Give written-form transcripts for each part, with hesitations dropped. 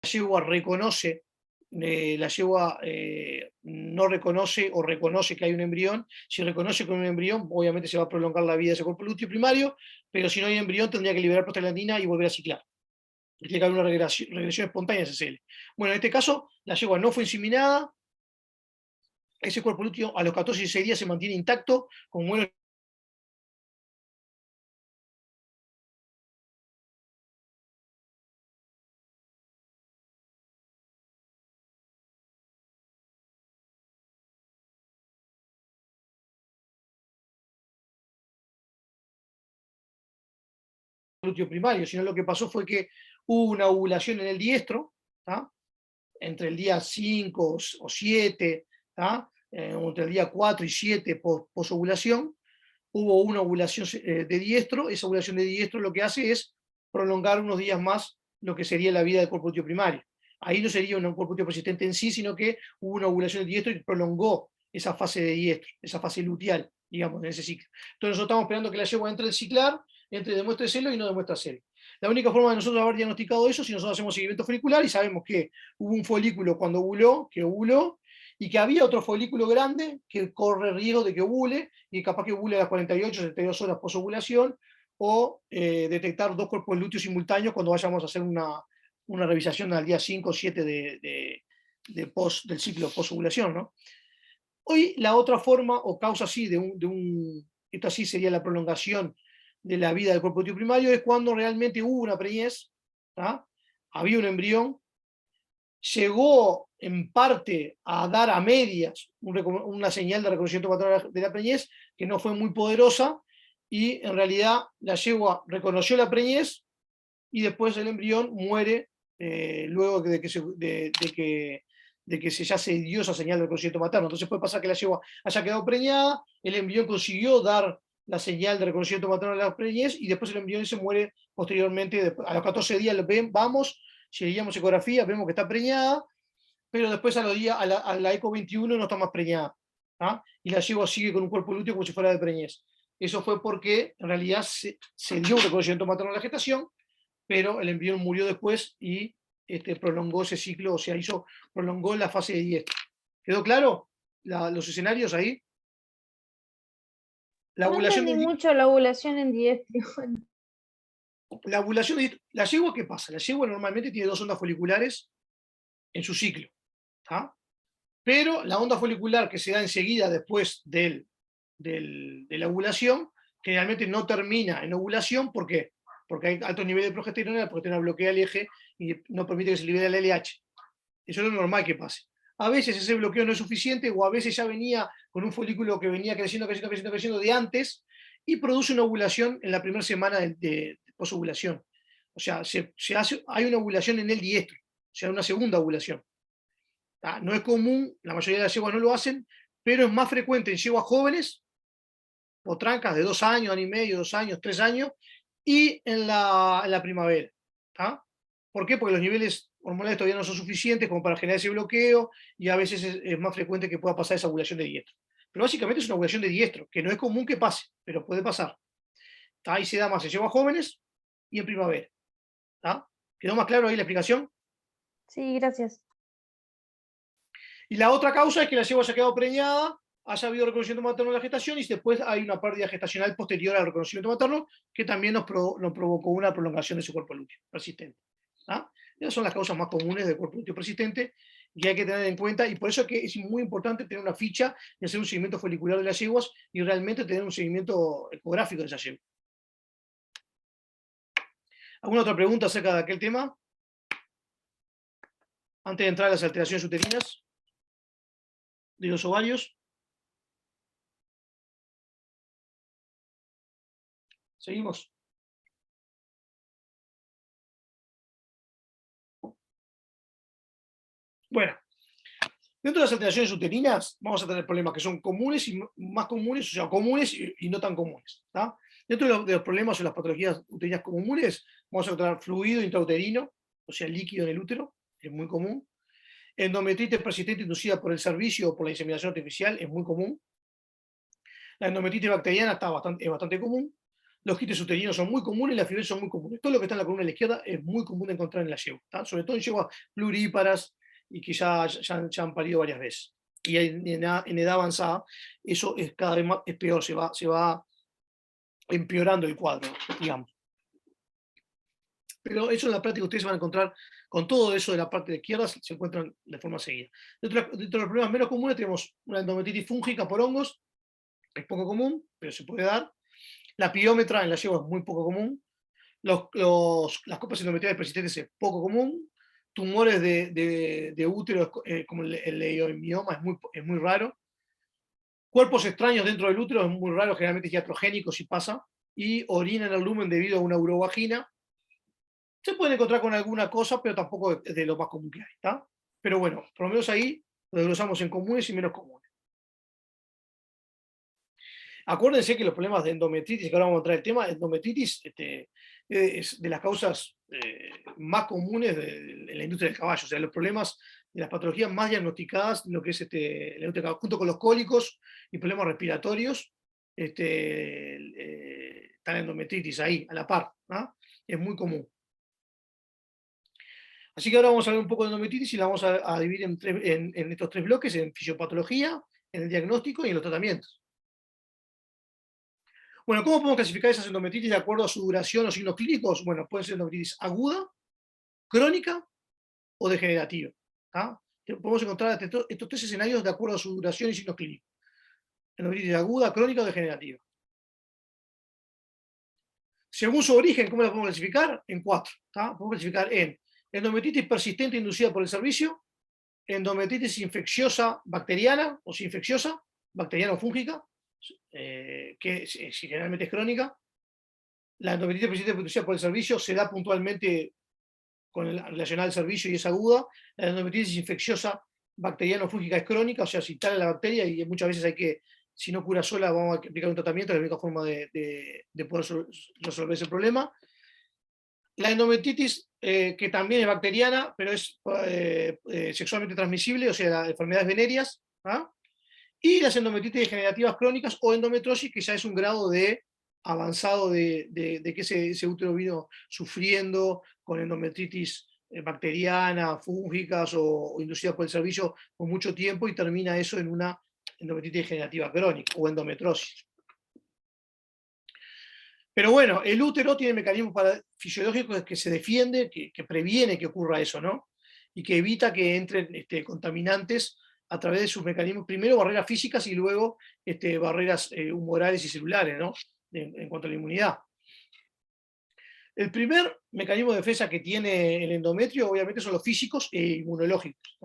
yegua reconoce, la yegua no reconoce o reconoce que hay un embrión. Si reconoce que hay un embrión, obviamente se va a prolongar la vida de ese cuerpo lúteo primario, pero si no hay embrión tendría que liberar prostaglandina y volver a ciclar. Tiene que haber una regresión espontánea de SSL. Bueno, en este caso, la yegua no fue inseminada, ese cuerpo lúteo a los 14 y 16 días se mantiene intacto, con buenos glúteo primario, sino lo que pasó fue que hubo una ovulación en el diestro, ¿tá? Entre el día 5 o 7, entre el día 4 y 7 posovulación, hubo una ovulación de diestro. Esa ovulación de diestro lo que hace es prolongar unos días más lo que sería la vida del cuerpo lúteo primario. Ahí no sería un cuerpo lúteo persistente en sí, sino que hubo una ovulación de diestro y prolongó esa fase de diestro, esa fase luteal, digamos, en ese ciclo. Entonces nosotros estamos esperando que la yegua entre el ciclar, entre demuestre celo y no demuestra celo. La única forma de nosotros haber diagnosticado eso es si nosotros hacemos seguimiento folicular y sabemos que hubo un folículo cuando ovuló, que ovuló, y que había otro folículo grande que corre riesgo de que ovule, y capaz que ovule a las 48, 72 horas posovulación, o detectar dos cuerpos lúteos simultáneos cuando vayamos a hacer una revisación al día 5 o 7 del ciclo posovulación, ¿no? Hoy la otra forma o causa así esto así sería la prolongación de la vida del cuerpo lúteo primario, es cuando realmente hubo una preñez, había un embrión, llegó en parte a dar a medias una señal de reconocimiento maternal de la preñez que no fue muy poderosa, y en realidad la yegua reconoció la preñez y después el embrión muere luego de que ya se dio esa señal de reconocimiento materno. Entonces puede pasar que la yegua haya quedado preñada, el embrión consiguió dar la señal de reconocimiento materno de la preñez y después el embrión se muere posteriormente. A los 14 días vamos, si leíamos ecografía, vemos que está preñada, pero después a la ECO 21 no está más preñada. Y la yegua sigue con un cuerpo lúteo como si fuera de preñez. Eso fue porque en realidad se dio un reconocimiento materno a la gestación, pero el embrión murió después y prolongó ese ciclo, o sea, prolongó la fase de diestro. ¿Quedó claro los escenarios ahí? La No ovulación entendí de, mucho la ovulación en diestro. la ovulación de la yegua, ¿qué pasa? La yegua normalmente tiene dos ondas foliculares en su ciclo, pero la onda folicular que se da enseguida después de la ovulación generalmente no termina en ovulación. ¿Por qué? Porque hay alto nivel de progesterona, la progesterona bloquea el eje y no permite que se libere el LH. Eso es lo normal que pase. A veces ese bloqueo no es suficiente, o a veces ya venía con un folículo que venía creciendo de antes y produce una ovulación en la primera semana de posovulación. O sea, hay una ovulación en el diestro, o sea, una segunda ovulación. No es común, la mayoría de las yeguas no lo hacen, pero es más frecuente en yeguas jóvenes, potrancas de 2 años, año y medio, 2 años, 3 años, y en la primavera. ¿Por qué? Porque los niveles hormonales todavía no son suficientes como para generar ese bloqueo, y a veces es más frecuente que pueda pasar esa ovulación de diestro. Pero básicamente es una ovulación de diestro, que no es común que pase, pero puede pasar. Ahí se da más en yeguas jóvenes y en primavera. ¿Quedó más claro ahí la explicación? Sí, gracias. Y la otra causa es que la yegua haya quedado preñada, haya habido reconocimiento materno en la gestación y después hay una pérdida gestacional posterior al reconocimiento materno que también nos provocó una prolongación de su cuerpo lúteo persistente. Esas son las causas más comunes del cuerpo lúteo persistente que hay que tener en cuenta, y por eso es que es muy importante tener una ficha y hacer un seguimiento folicular de las yeguas y realmente tener un seguimiento ecográfico de esa yegua. ¿Alguna otra pregunta acerca de aquel tema? Antes de entrar a las alteraciones uterinas de los ovarios. Seguimos. Bueno, dentro de las alteraciones uterinas vamos a tener problemas que son comunes y más comunes, o sea, comunes y no tan comunes. Dentro de los problemas o las patologías uterinas comunes, vamos a encontrar fluido intrauterino, o sea, líquido en el útero, es muy común. Endometritis persistente inducida por el servicio o por la inseminación artificial, es muy común. La endometritis bacteriana es bastante común. Los quistes uterinos son muy comunes y las fibrosis son muy comunes. Todo lo que está en la columna de la izquierda es muy común de encontrar en la yegua, sobre todo en yeguas pluríparas y que ya han parido varias veces. Y en edad avanzada eso es cada vez más, es peor, se va empeorando el cuadro, digamos. Pero eso en la práctica ustedes van a encontrar, con todo eso de la parte de izquierda, se encuentran de forma seguida. Dentro de los problemas menos comunes tenemos una endometritis fúngica por hongos, es poco común, pero se puede dar. La piómetra en la yegua es muy poco común. Las copas endometriales persistentes es poco común. Tumores de útero, como el leiomioma, es muy raro. Cuerpos extraños dentro del útero es muy raro, generalmente es iatrogénico si pasa. Y orina en el lumen debido a una urovagina. Se pueden encontrar con alguna cosa, pero tampoco es de lo más común que hay, ¿está? Pero bueno, por lo menos ahí lo desglosamos en comunes y menos comunes. Acuérdense que los problemas de endometritis, que ahora vamos a entrar el tema, endometritis es de las causas más comunes de la industria del caballo, o sea, los problemas de las patologías más diagnosticadas, lo que es la industria del caballo, junto con los cólicos y problemas respiratorios, está la endometritis ahí, a la par, ¿no? Es muy común. Así que ahora vamos a ver un poco de endometritis y la vamos a dividir en estos tres bloques, en fisiopatología, en el diagnóstico y en los tratamientos. Bueno, ¿cómo podemos clasificar esas endometritis de acuerdo a su duración o signos clínicos? Bueno, puede ser endometritis aguda, crónica o degenerativa. Podemos encontrar estos tres escenarios de acuerdo a su duración y signos clínicos. Endometritis aguda, crónica o degenerativa. Según su origen, ¿cómo la podemos clasificar? En cuatro. Podemos clasificar en endometritis persistente inducida por el servicio, endometritis infecciosa bacteriana o si infecciosa, bacteriana o fúngica, que generalmente es crónica. La endometritis persistente inducida por el servicio se da puntualmente relacionada al servicio y es aguda. La endometritis infecciosa bacteriana o fúngica es crónica, o sea, se instala la bacteria y muchas veces hay que, si no cura sola, vamos a aplicar un tratamiento, es la única forma de poder resolver ese problema. La endometritis, que también es bacteriana, pero es sexualmente transmisible, o sea, las enfermedades venéreas, y las endometritis degenerativas crónicas o endometriosis, que ya es un grado de avanzado de que ese útero vino sufriendo con endometritis bacteriana, fúngicas o inducidas por el servicio por mucho tiempo y termina eso en una endometritis degenerativa crónica o endometriosis. Pero bueno, el útero tiene mecanismos fisiológicos que se defiende, que previene que ocurra eso, ¿no? Y que evita que entren contaminantes a través de sus mecanismos, primero barreras físicas y luego barreras humorales y celulares, ¿no? En cuanto a la inmunidad. El primer mecanismo de defensa que tiene el endometrio, obviamente, son los físicos e inmunológicos.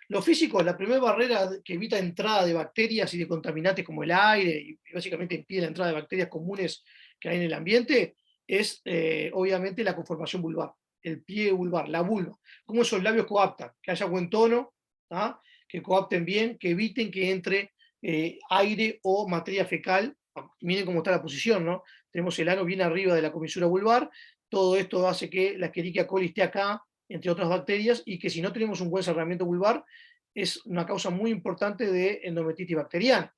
Los físicos, la primera barrera que evita entrada de bacterias y de contaminantes como el aire, y básicamente impide la entrada de bacterias comunes que hay en el ambiente, es obviamente la conformación vulvar, el pliegue vulvar, la vulva. Cómo esos labios coaptan, que haya buen tono, que coapten bien, que eviten que entre aire o materia fecal. Miren cómo está la posición, ¿no? Tenemos el ano bien arriba de la comisura vulvar, todo esto hace que la Escherichia coli esté acá, entre otras bacterias, y que si no tenemos un buen cerramiento vulvar, es una causa muy importante de endometritis bacteriana.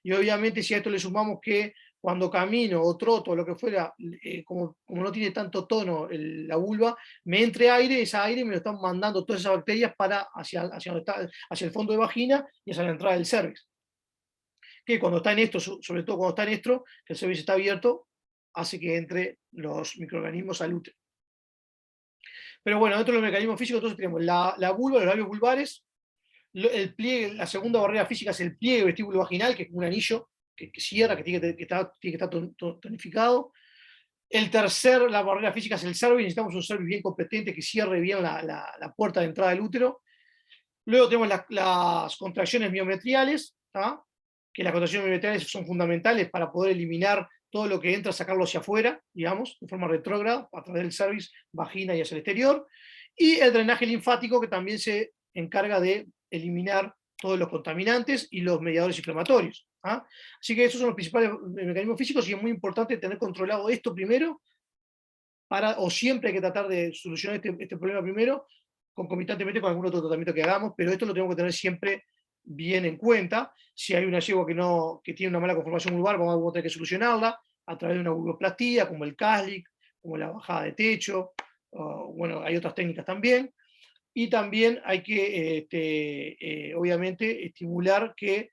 Y obviamente si a esto le sumamos que cuando camino o troto o lo que fuera, como no tiene tanto tono la vulva, me entre aire, ese aire me lo están mandando todas esas bacterias hacia el fondo de vagina y hacia la entrada del cervix. Que cuando está en esto, sobre todo cuando está en esto, que el cervix está abierto, hace que entre los microorganismos al útero. Pero bueno, dentro de los mecanismos físicos, entonces tenemos la vulva, los labios vulvares, el pliegue, la segunda barrera física es el pliegue vestíbulo vaginal, que es como un anillo que cierra, que tiene que estar tonificado. La barrera física es el cervix, necesitamos un cervix bien competente que cierre bien la puerta de entrada del útero. Luego tenemos las contracciones miometriales, que las contracciones miometriales son fundamentales para poder eliminar todo lo que entra, sacarlo hacia afuera, digamos, de forma retrógrada, a través del cervix, vagina y hacia el exterior. Y el drenaje linfático, que también se encarga de eliminar todos los contaminantes y los mediadores inflamatorios. Así que esos son los principales mecanismos físicos y es muy importante tener controlado esto primero, o siempre hay que tratar de solucionar este problema primero, concomitantemente con algún otro tratamiento que hagamos, pero esto lo tenemos que tener siempre bien en cuenta. Si hay una yegua que tiene una mala conformación vulvar, vamos a tener que solucionarla. a través de una vulvoplastía, como el Kaslik, como la bajada de techo, bueno, hay otras técnicas también. Y también hay que, obviamente, estimular que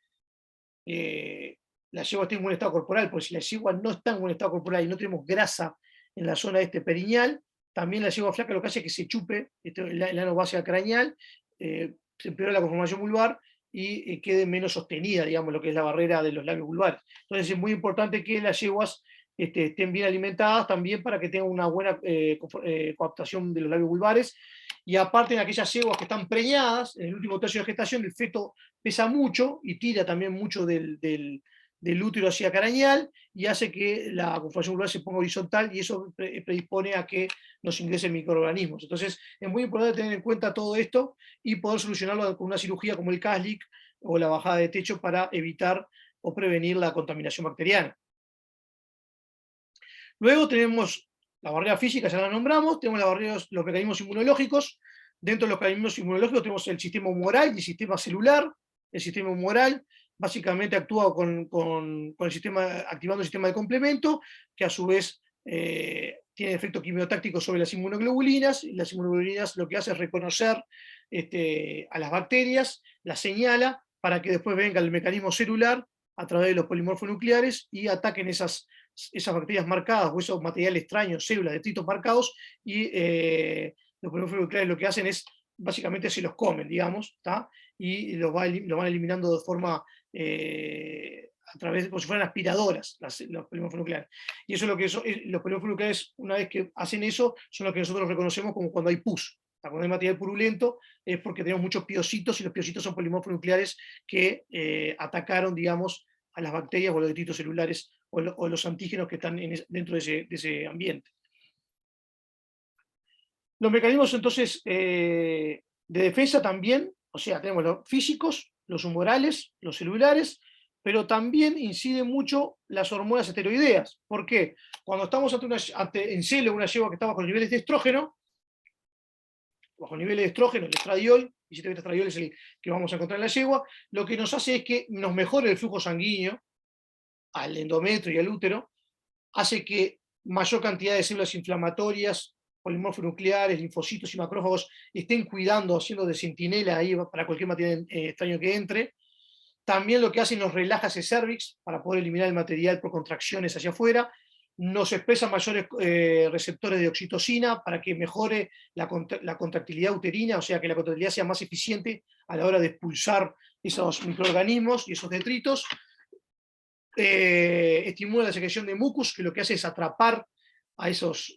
la yegua esté en buen estado corporal, porque si la yegua no está en buen estado corporal y no tenemos grasa en la zona perineal, también la yegua flaca lo que hace es que se chupe el ano base craneal, se empeora la conformación vulvar y quede menos sostenida, digamos, lo que es la barrera de los labios vulvares. Entonces es muy importante que las yeguas estén bien alimentadas también para que tengan una buena coaptación de los labios vulvares. Y aparte, en aquellas yeguas que están preñadas, en el último tercio de gestación, el feto pesa mucho y tira también mucho del útero hacia craneal y hace que la conformación vulvar se ponga horizontal y eso predispone a que nos ingresen microorganismos. Entonces es muy importante tener en cuenta todo esto y poder solucionarlo con una cirugía como el Kaslik o la bajada de techo para evitar o prevenir la contaminación bacteriana. Luego tenemos la barrera física, ya la nombramos, tenemos los mecanismos inmunológicos. Dentro de los mecanismos inmunológicos tenemos el sistema humoral y el sistema celular. El sistema humoral básicamente actúa con el sistema, activando el sistema de complemento, que a su vez tiene efecto quimiotáctico sobre las inmunoglobulinas, y las inmunoglobulinas lo que hace es reconocer a las bacterias, las señala, para que después venga el mecanismo celular a través de los polimorfonucleares y ataquen esas bacterias marcadas o esos materiales extraños, células, detritos marcados, y los polimorfonucleares lo que hacen es, básicamente se los comen, digamos, ¿tá? Y lo van eliminando de forma, a través, como si fueran aspiradoras, los polimorfonucleares. Y eso es lo que los polimorfonucleares, una vez que hacen eso, son lo que nosotros reconocemos como cuando hay pus. Cuando hay material purulento es porque tenemos muchos piocitos, y los piocitos son polimorfonucleares que atacaron, digamos, a las bacterias o a los detritos celulares o los antígenos que están dentro de ese ambiente. Los mecanismos, entonces, de defensa también, o sea, tenemos los físicos, los humorales, los celulares, pero también inciden mucho las hormonas esteroideas. ¿Por qué? Cuando estamos en celo, una yegua que está bajo niveles de estrógeno, bajo niveles de estrógeno, el estradiol, y si estradiol es el que vamos a encontrar en la yegua, lo que nos hace es que nos mejore el flujo sanguíneo al endometrio y al útero, hace que mayor cantidad de células inflamatorias, polimorfonucleares, linfocitos y macrófagos estén cuidando, haciendo de centinela ahí para cualquier material extraño que entre. También lo que hace nos relaja ese cervix para poder eliminar el material por contracciones hacia afuera. Nos expresa mayores receptores de oxitocina para que mejore la contractilidad uterina, o sea, que la contractilidad sea más eficiente a la hora de expulsar esos microorganismos y esos detritos. Estimula la secreción de mucus, que lo que hace es atrapar a esos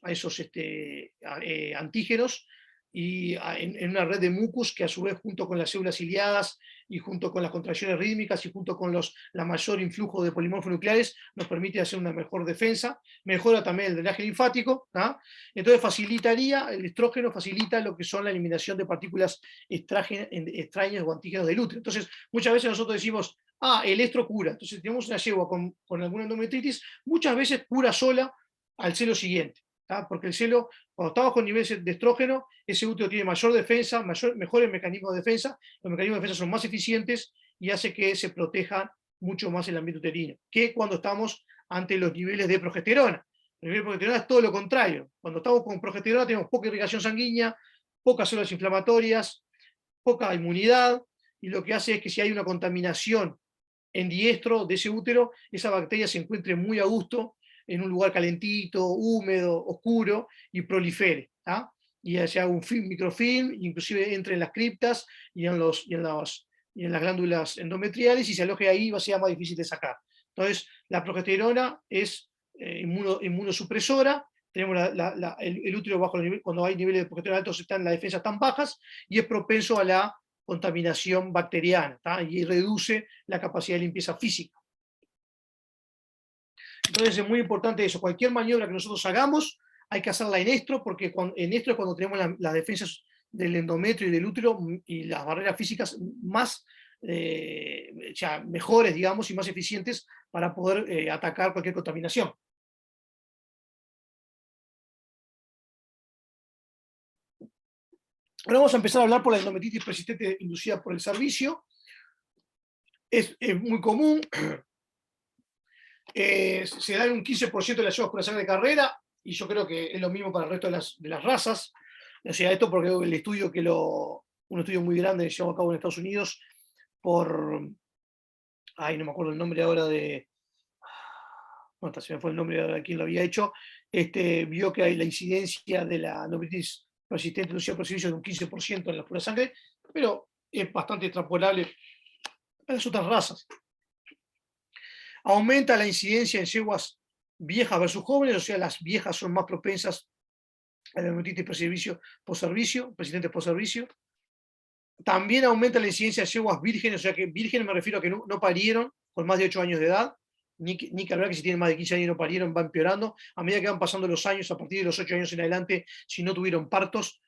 antígenos y en una red de mucus que a su vez, junto con las células ciliadas y junto con las contracciones rítmicas y junto con la mayor influjo de polimorfonucleares, nos permite hacer una mejor defensa. Mejora también el drenaje linfático, ¿tá? Entonces facilitaría, el estrógeno facilita lo que son la eliminación de partículas extrañas o antígenos del útero. Entonces muchas veces nosotros decimos, el estro cura. Entonces tenemos una yegua con alguna endometritis, muchas veces cura sola al celo siguiente, ¿tá? Porque el celo, cuando está bajo niveles de estrógeno, ese útero tiene mayor defensa, mejores mecanismos de defensa, los mecanismos de defensa son más eficientes y hace que se proteja mucho más el ambiente uterino, que cuando estamos ante los niveles de progesterona. El nivel de progesterona es todo lo contrario. Cuando estamos con progesterona tenemos poca irrigación sanguínea, pocas células inflamatorias, poca inmunidad, y lo que hace es que si hay una contaminación en diestro de ese útero, esa bacteria se encuentre muy a gusto en un lugar calentito, húmedo, oscuro, y prolifere, ¿tá? Y se haga un microfilm, inclusive entre en las criptas y en las glándulas endometriales, y se aloje ahí, va a ser más difícil de sacar. Entonces, la progesterona es inmunosupresora, tenemos el útero bajo el nivel, cuando hay niveles de progesterona altos, las defensas tan bajas, y es propenso a la contaminación bacteriana, ¿tá? Y reduce la capacidad de limpieza física. Entonces es muy importante eso. Cualquier maniobra que nosotros hagamos, hay que hacerla en estro, porque en estro es cuando tenemos las defensas del endometrio y del útero y las barreras físicas más mejores, digamos, y más eficientes para poder atacar cualquier contaminación. Ahora vamos a empezar a hablar por la endometritis persistente inducida por el cervicio. Es muy común. Se da en un 15% de las yeguas pura sangre de carrera, y yo creo que es lo mismo para el resto de las razas. O sea, esto porque el estudio un estudio muy grande que se llevó a cabo en Estados Unidos por, no me acuerdo el nombre ahora se me fue el nombre de quien lo había hecho, vio que hay la incidencia de la endocardititis persistente inducida por servicio de un 15% en la pura sangre, pero es bastante extrapolable a las otras razas. Aumenta la incidencia en yeguas viejas versus jóvenes, o sea, las viejas son más propensas a la endocardititis persistente por servicio. También aumenta la incidencia de yeguas vírgenes, o sea que vírgenes me refiero a que no parieron con más de 8 años de edad, ni que hablar que si tienen más de 15 años y no parieron, va empeorando. A medida que van pasando los años, a partir de los 8 años en adelante, si no tuvieron partos,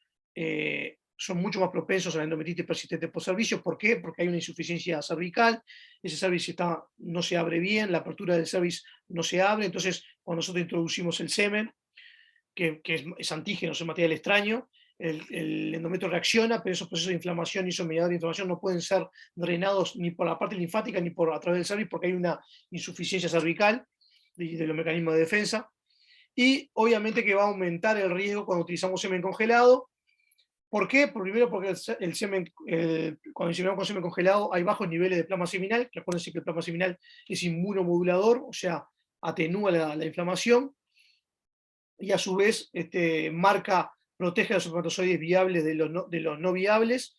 son mucho más propensos a la endometritis persistente por servicio. ¿Por qué? Porque hay una insuficiencia cervical, ese cervix no se abre bien, la apertura del cervix no se abre, entonces cuando nosotros introducimos el semen, que es antígeno, es un material extraño, el endometrio reacciona, pero esos procesos de inflamación y esos mediadores de inflamación no pueden ser drenados ni por la parte linfática ni a través del cervix, porque hay una insuficiencia cervical de los mecanismos de defensa. Y obviamente que va a aumentar el riesgo cuando utilizamos semen congelado. ¿Por qué? Primero porque cuando inseminamos con semen congelado hay bajos niveles de plasma seminal, que acuérdense que el plasma seminal es inmunomodulador, o sea, atenúa la inflamación, y a su vez protege a los espermatozoides viables de los no viables.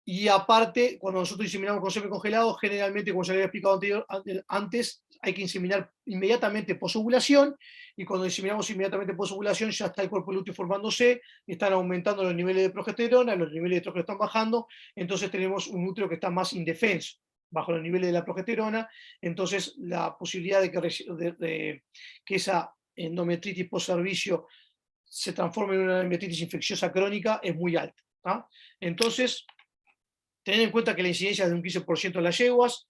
Y aparte, cuando nosotros inseminamos con semen congelado, generalmente, como se había explicado antes, hay que inseminar inmediatamente posovulación, y cuando inseminamos inmediatamente posovulación ya está el cuerpo lúteo formándose, están aumentando los niveles de progesterona, los niveles de estrógeno están bajando, entonces tenemos un útero que está más indefenso, bajo los niveles de la progesterona, entonces la posibilidad de que esa endometritis post servicio se transforme en una endometritis infecciosa crónica es muy alta. Entonces, tener en cuenta que la incidencia es de un 15% en las yeguas,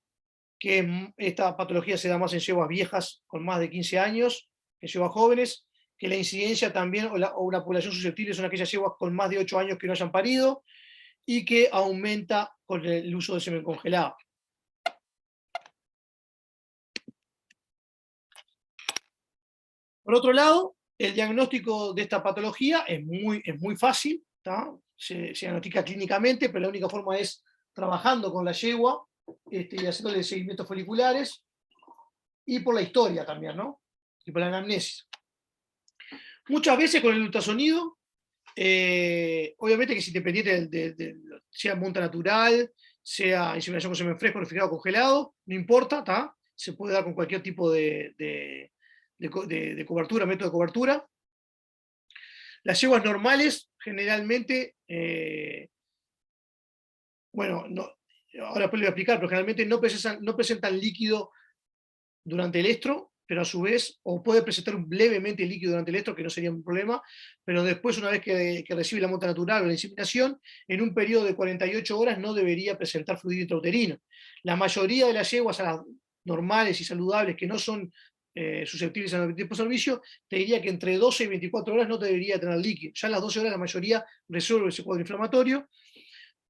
que esta patología se da más en yeguas viejas con más de 15 años que en yeguas jóvenes, que la incidencia también o una población susceptible son aquellas yeguas con más de 8 años que no hayan parido, y que aumenta con el uso de semen congelado. Por otro lado, el diagnóstico de esta patología es muy fácil, se diagnostica clínicamente, pero la única forma es trabajando con la yegua y haciéndole seguimientos foliculares, y por la historia también, ¿no? Y por la anamnesis. Muchas veces con el ultrasonido, obviamente que es independiente sea monta natural, sea inseminación con semen fresco, refrigerado o congelado, no importa, se puede dar con cualquier tipo de cobertura, método de cobertura. Las yeguas normales, generalmente, ahora después le voy a explicar, pero generalmente no presentan líquido durante el estro, pero a su vez, o puede presentar levemente líquido durante el estro, que no sería un problema, pero después, una vez que recibe la monta natural o la inseminación, en un periodo de 48 horas no debería presentar fluido intrauterino. La mayoría de las yeguas, a las normales y saludables, que no son susceptibles a la endometritis por servicio, te diría que entre 12 y 24 horas no debería tener líquido. Ya a las 12 horas la mayoría resuelve ese cuadro inflamatorio,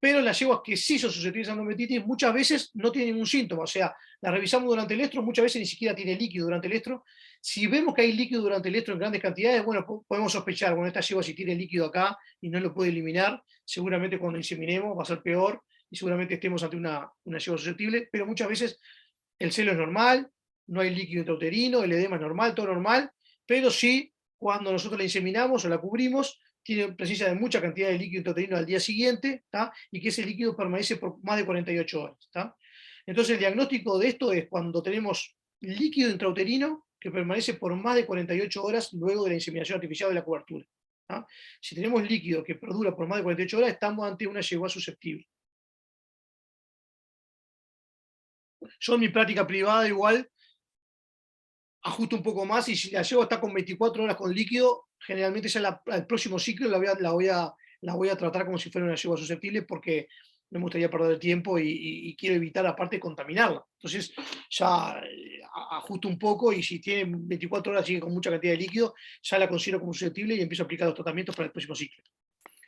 pero las yeguas que sí son susceptibles a endometritis muchas veces no tienen ningún síntoma, o sea, la revisamos durante el estro, muchas veces ni siquiera tiene líquido durante el estro. Si vemos que hay líquido durante el estro en grandes cantidades, bueno, podemos sospechar, bueno, esta yegua si tiene líquido acá y no lo puede eliminar, seguramente cuando inseminemos va a ser peor, y seguramente estemos ante una yegua susceptible, pero muchas veces el celo es normal, no hay líquido intrauterino, el edema es normal, todo normal, pero sí, cuando nosotros la inseminamos o la cubrimos, tiene presencia de mucha cantidad de líquido intrauterino al día siguiente, y que ese líquido permanece por más de 48 horas. Entonces el diagnóstico de esto es cuando tenemos líquido intrauterino que permanece por más de 48 horas luego de la inseminación artificial de la cobertura. Si tenemos líquido que perdura por más de 48 horas, estamos ante una yegua susceptible. Yo en mi práctica privada igual ajusto un poco más, y si la yegua está con 24 horas con líquido, generalmente ya el próximo ciclo la voy a tratar como si fuera una yegua susceptible, porque no me gustaría perder tiempo y quiero evitar aparte contaminarla. Entonces ya ajusto un poco, y si tiene 24 horas sigue con mucha cantidad de líquido, ya la considero como susceptible y empiezo a aplicar los tratamientos para el próximo ciclo.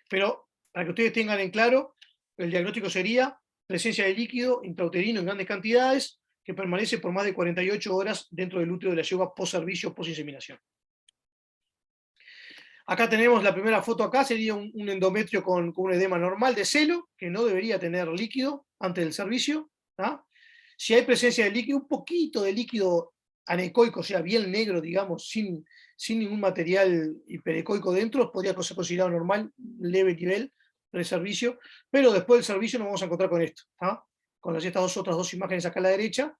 Pero para que ustedes tengan en claro, el diagnóstico sería presencia de líquido intrauterino en grandes cantidades, que permanece por más de 48 horas dentro del útero de la yegua post-servicio, post-inseminación. Acá tenemos la primera foto, acá sería un endometrio con un edema normal de celo, que no debería tener líquido antes del servicio. ¿Tá? Si hay presencia de líquido, un poquito de líquido anecoico, o sea, bien negro, digamos, sin ningún material hiperecoico dentro, podría ser considerado normal, leve nivel pre-servicio, pero después del servicio nos vamos a encontrar con esto, ¿tá? Con estas otras dos imágenes acá a la derecha,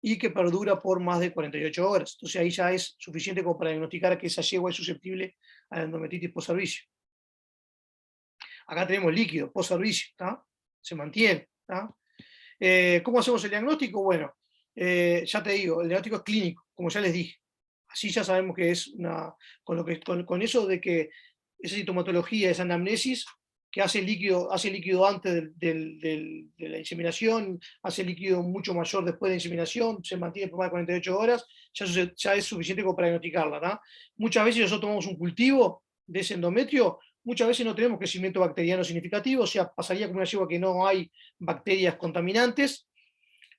y que perdura por más de 48 horas. Entonces ahí ya es suficiente como para diagnosticar que esa yegua es susceptible a la endometritis post-servicio. Acá tenemos líquido post-servicio, se mantiene. ¿Cómo hacemos el diagnóstico? Bueno, ya te digo, el diagnóstico es clínico, como ya les dije. Así ya sabemos que es con eso de que esa sintomatología, esa anamnesis, que hace líquido antes de la inseminación, hace líquido mucho mayor después de la inseminación, se mantiene por más de 48 horas, ya es suficiente como para diagnosticarla. Muchas veces nosotros tomamos un cultivo de ese endometrio, muchas veces no tenemos crecimiento bacteriano significativo, o sea, pasaría como una yegua que no hay bacterias contaminantes,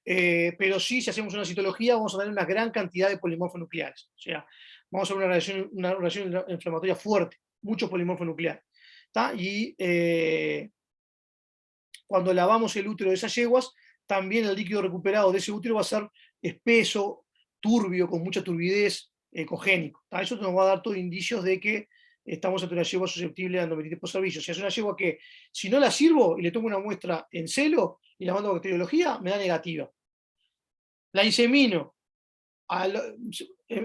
pero sí, si hacemos una citología, vamos a tener una gran cantidad de polimorfos nucleares. O sea, vamos a ver una reacción inflamatoria fuerte, muchos polimorfos nucleares. Y cuando lavamos el útero de esas yeguas, también el líquido recuperado de ese útero va a ser espeso, turbio, con mucha turbidez, ecogénico. Eso nos va a dar todos indicios de que estamos ante una yegua susceptible a endometritis post-servicio. O sea, es una yegua que, si no la sirvo y le tomo una muestra en celo y la mando a bacteriología, me da negativa. La insemino,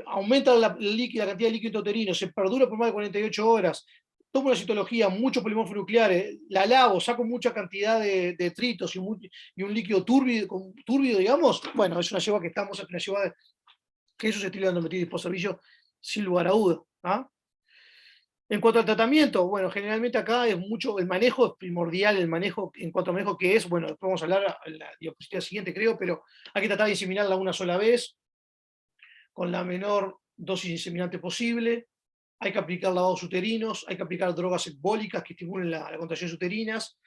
aumenta la cantidad de líquido intrauterino, se perdura por más de 48 horas, tomo una citología, muchos polimorfos nucleares, la lavo, saco mucha cantidad de detritos y un líquido turbio, digamos, bueno, es una yegua que estamos, una yegua que es susceptible de endometritis post-servicio, sin lugar a duda. En cuanto al tratamiento, bueno, generalmente acá es mucho, el manejo es primordial, en cuanto al manejo que es, bueno, después vamos a hablar en la diapositiva siguiente, creo, pero hay que tratar de inseminarla una sola vez, con la menor dosis inseminante posible, hay que aplicar lavados uterinos, hay que aplicar drogas embólicas que estimulen las contracciones uterinas,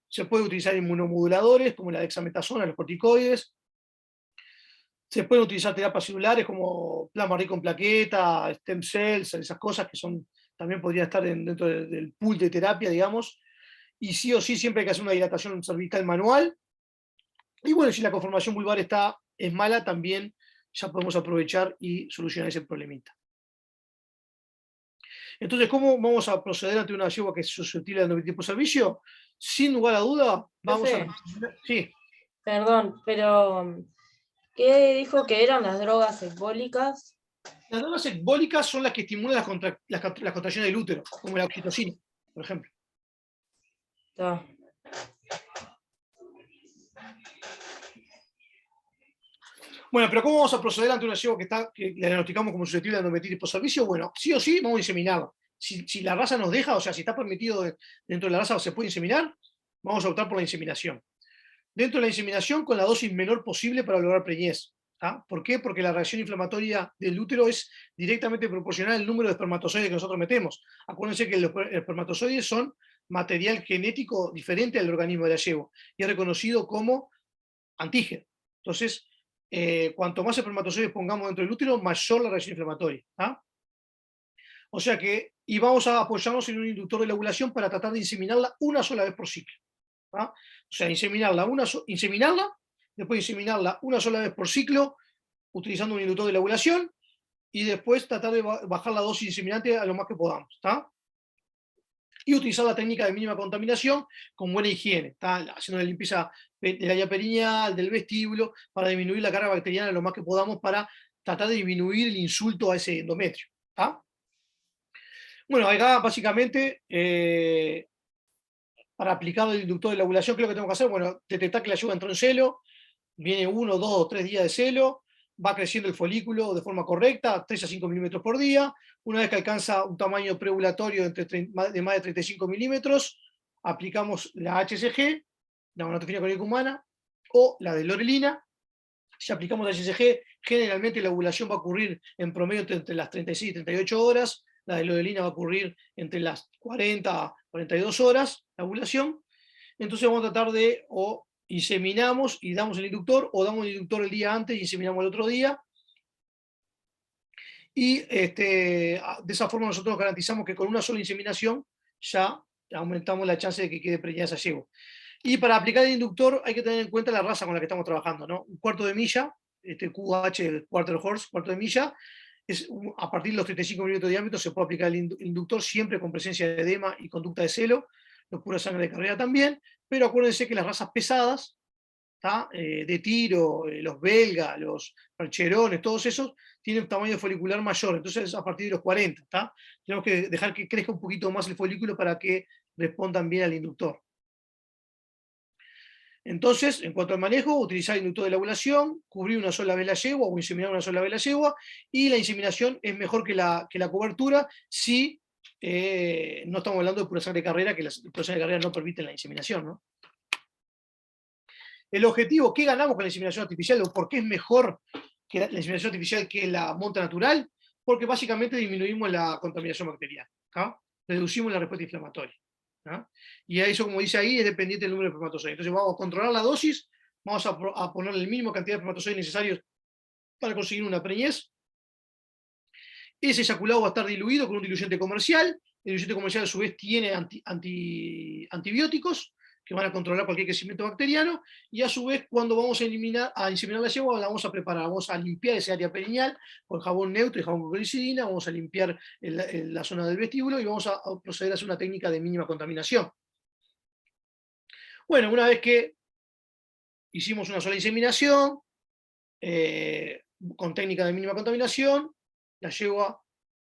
se puede utilizar inmunomoduladores como la dexametasona, los corticoides, se pueden utilizar terapias celulares como plasma rico en plaqueta, stem cells, esas cosas que también podrían estar dentro del pool de terapia, digamos, y sí o sí siempre hay que hacer una dilatación cervical manual, y bueno, si la conformación vulvar es mala, también ya podemos aprovechar y solucionar ese problemita. Entonces, ¿cómo vamos a proceder ante una yegua que es susceptible de endometritis post-servicio? Sin lugar a duda, vamos Profe, a... Sí. Perdón, pero ¿qué dijo que eran las drogas embólicas? Las drogas embólicas son las que estimulan las contracciones del útero, como la oxitocina, por ejemplo. Está. Bueno, pero ¿cómo vamos a proceder ante una yegua que la diagnosticamos como susceptible de endometritis post-servicio? Bueno, sí o sí vamos a inseminarla. Si la raza nos deja, o sea, si está permitido dentro de la raza se puede inseminar, vamos a optar por la inseminación. Dentro de la inseminación con la dosis menor posible para lograr preñez. ¿Por qué? Porque la reacción inflamatoria del útero es directamente proporcional al número de espermatozoides que nosotros metemos. Acuérdense que los espermatozoides son material genético diferente al organismo de la yegua y es reconocido como antígeno. Entonces, cuanto más espermatozoides pongamos dentro del útero, mayor la reacción inflamatoria. O sea que, y vamos a apoyarnos en un inductor de la ovulación para tratar de inseminarla una sola vez por ciclo. O sea, inseminarla, después inseminarla una sola vez por ciclo, utilizando un inductor de la ovulación, y después tratar de bajar la dosis inseminante a lo más que podamos. Y utilizar la técnica de mínima contaminación con buena higiene, haciendo la limpieza de la vía perineal, del vestíbulo, para disminuir la carga bacteriana lo más que podamos, para tratar de disminuir el insulto a ese endometrio. Bueno, acá básicamente, para aplicar el inductor de la ovulación, ¿qué es lo que tengo que hacer? Bueno, detectar que la yegua entró en celo, viene 1, 2 o 3 días de celo, va creciendo el folículo de forma correcta, 3 a 5 milímetros por día. Una vez que alcanza un tamaño preovulatorio de más de 35 milímetros, aplicamos la HCG, la monotetina clorhídrica humana, o la de lorelina. Si aplicamos la HCG, generalmente la ovulación va a ocurrir en promedio entre las 36 y 38 horas, la de lorelina va a ocurrir entre las 40 a 42 horas, la ovulación. Entonces vamos a tratar de inseminamos y damos el inductor, o damos el inductor el día antes y inseminamos el otro día. Y de esa forma nosotros garantizamos que con una sola inseminación ya aumentamos la chance de que quede preñada esa yegua. Y para aplicar el inductor hay que tener en cuenta la raza con la que estamos trabajando, ¿no? Un cuarto de milla, QH, quarter horse, cuarto de milla, a partir de los 35 milímetros de diámetro se puede aplicar el inductor siempre con presencia de edema y conducta de celo, los pura sangre de carrera también, pero acuérdense que las razas pesadas, de tiro, los belgas, los percherones, todos esos tienen un tamaño folicular mayor, entonces a partir de los 40, tenemos que dejar que crezca un poquito más el folículo para que respondan bien al inductor. Entonces, en cuanto al manejo, utilizar el inductor de la ovulación, cubrir una sola vez la yegua o inseminar una sola vez la yegua, y la inseminación es mejor que la cobertura si no estamos hablando de pura sangre de carrera, que las pura sangre de carrera no permiten la inseminación, ¿no? El objetivo, ¿qué ganamos con la inseminación artificial? ¿O por qué es mejor que la inseminación artificial que la monta natural? Porque básicamente disminuimos la contaminación bacteriana, reducimos la respuesta inflamatoria. Y eso, como dice ahí, es dependiente del número de espermatozoides. Entonces vamos a controlar la dosis, vamos a ponerle la misma cantidad de espermatozoides necesarios para conseguir una preñez. Ese eyaculado va a estar diluido con un diluyente comercial. El diluyente comercial a su vez tiene antibióticos que van a controlar cualquier crecimiento bacteriano, y a su vez cuando vamos a inseminar la yegua la vamos a preparar, vamos a limpiar ese área perineal con jabón neutro y jabón con glicerina, vamos a limpiar la zona del vestíbulo y vamos a proceder a hacer una técnica de mínima contaminación. Bueno, una vez que hicimos una sola inseminación, con técnica de mínima contaminación, la yegua,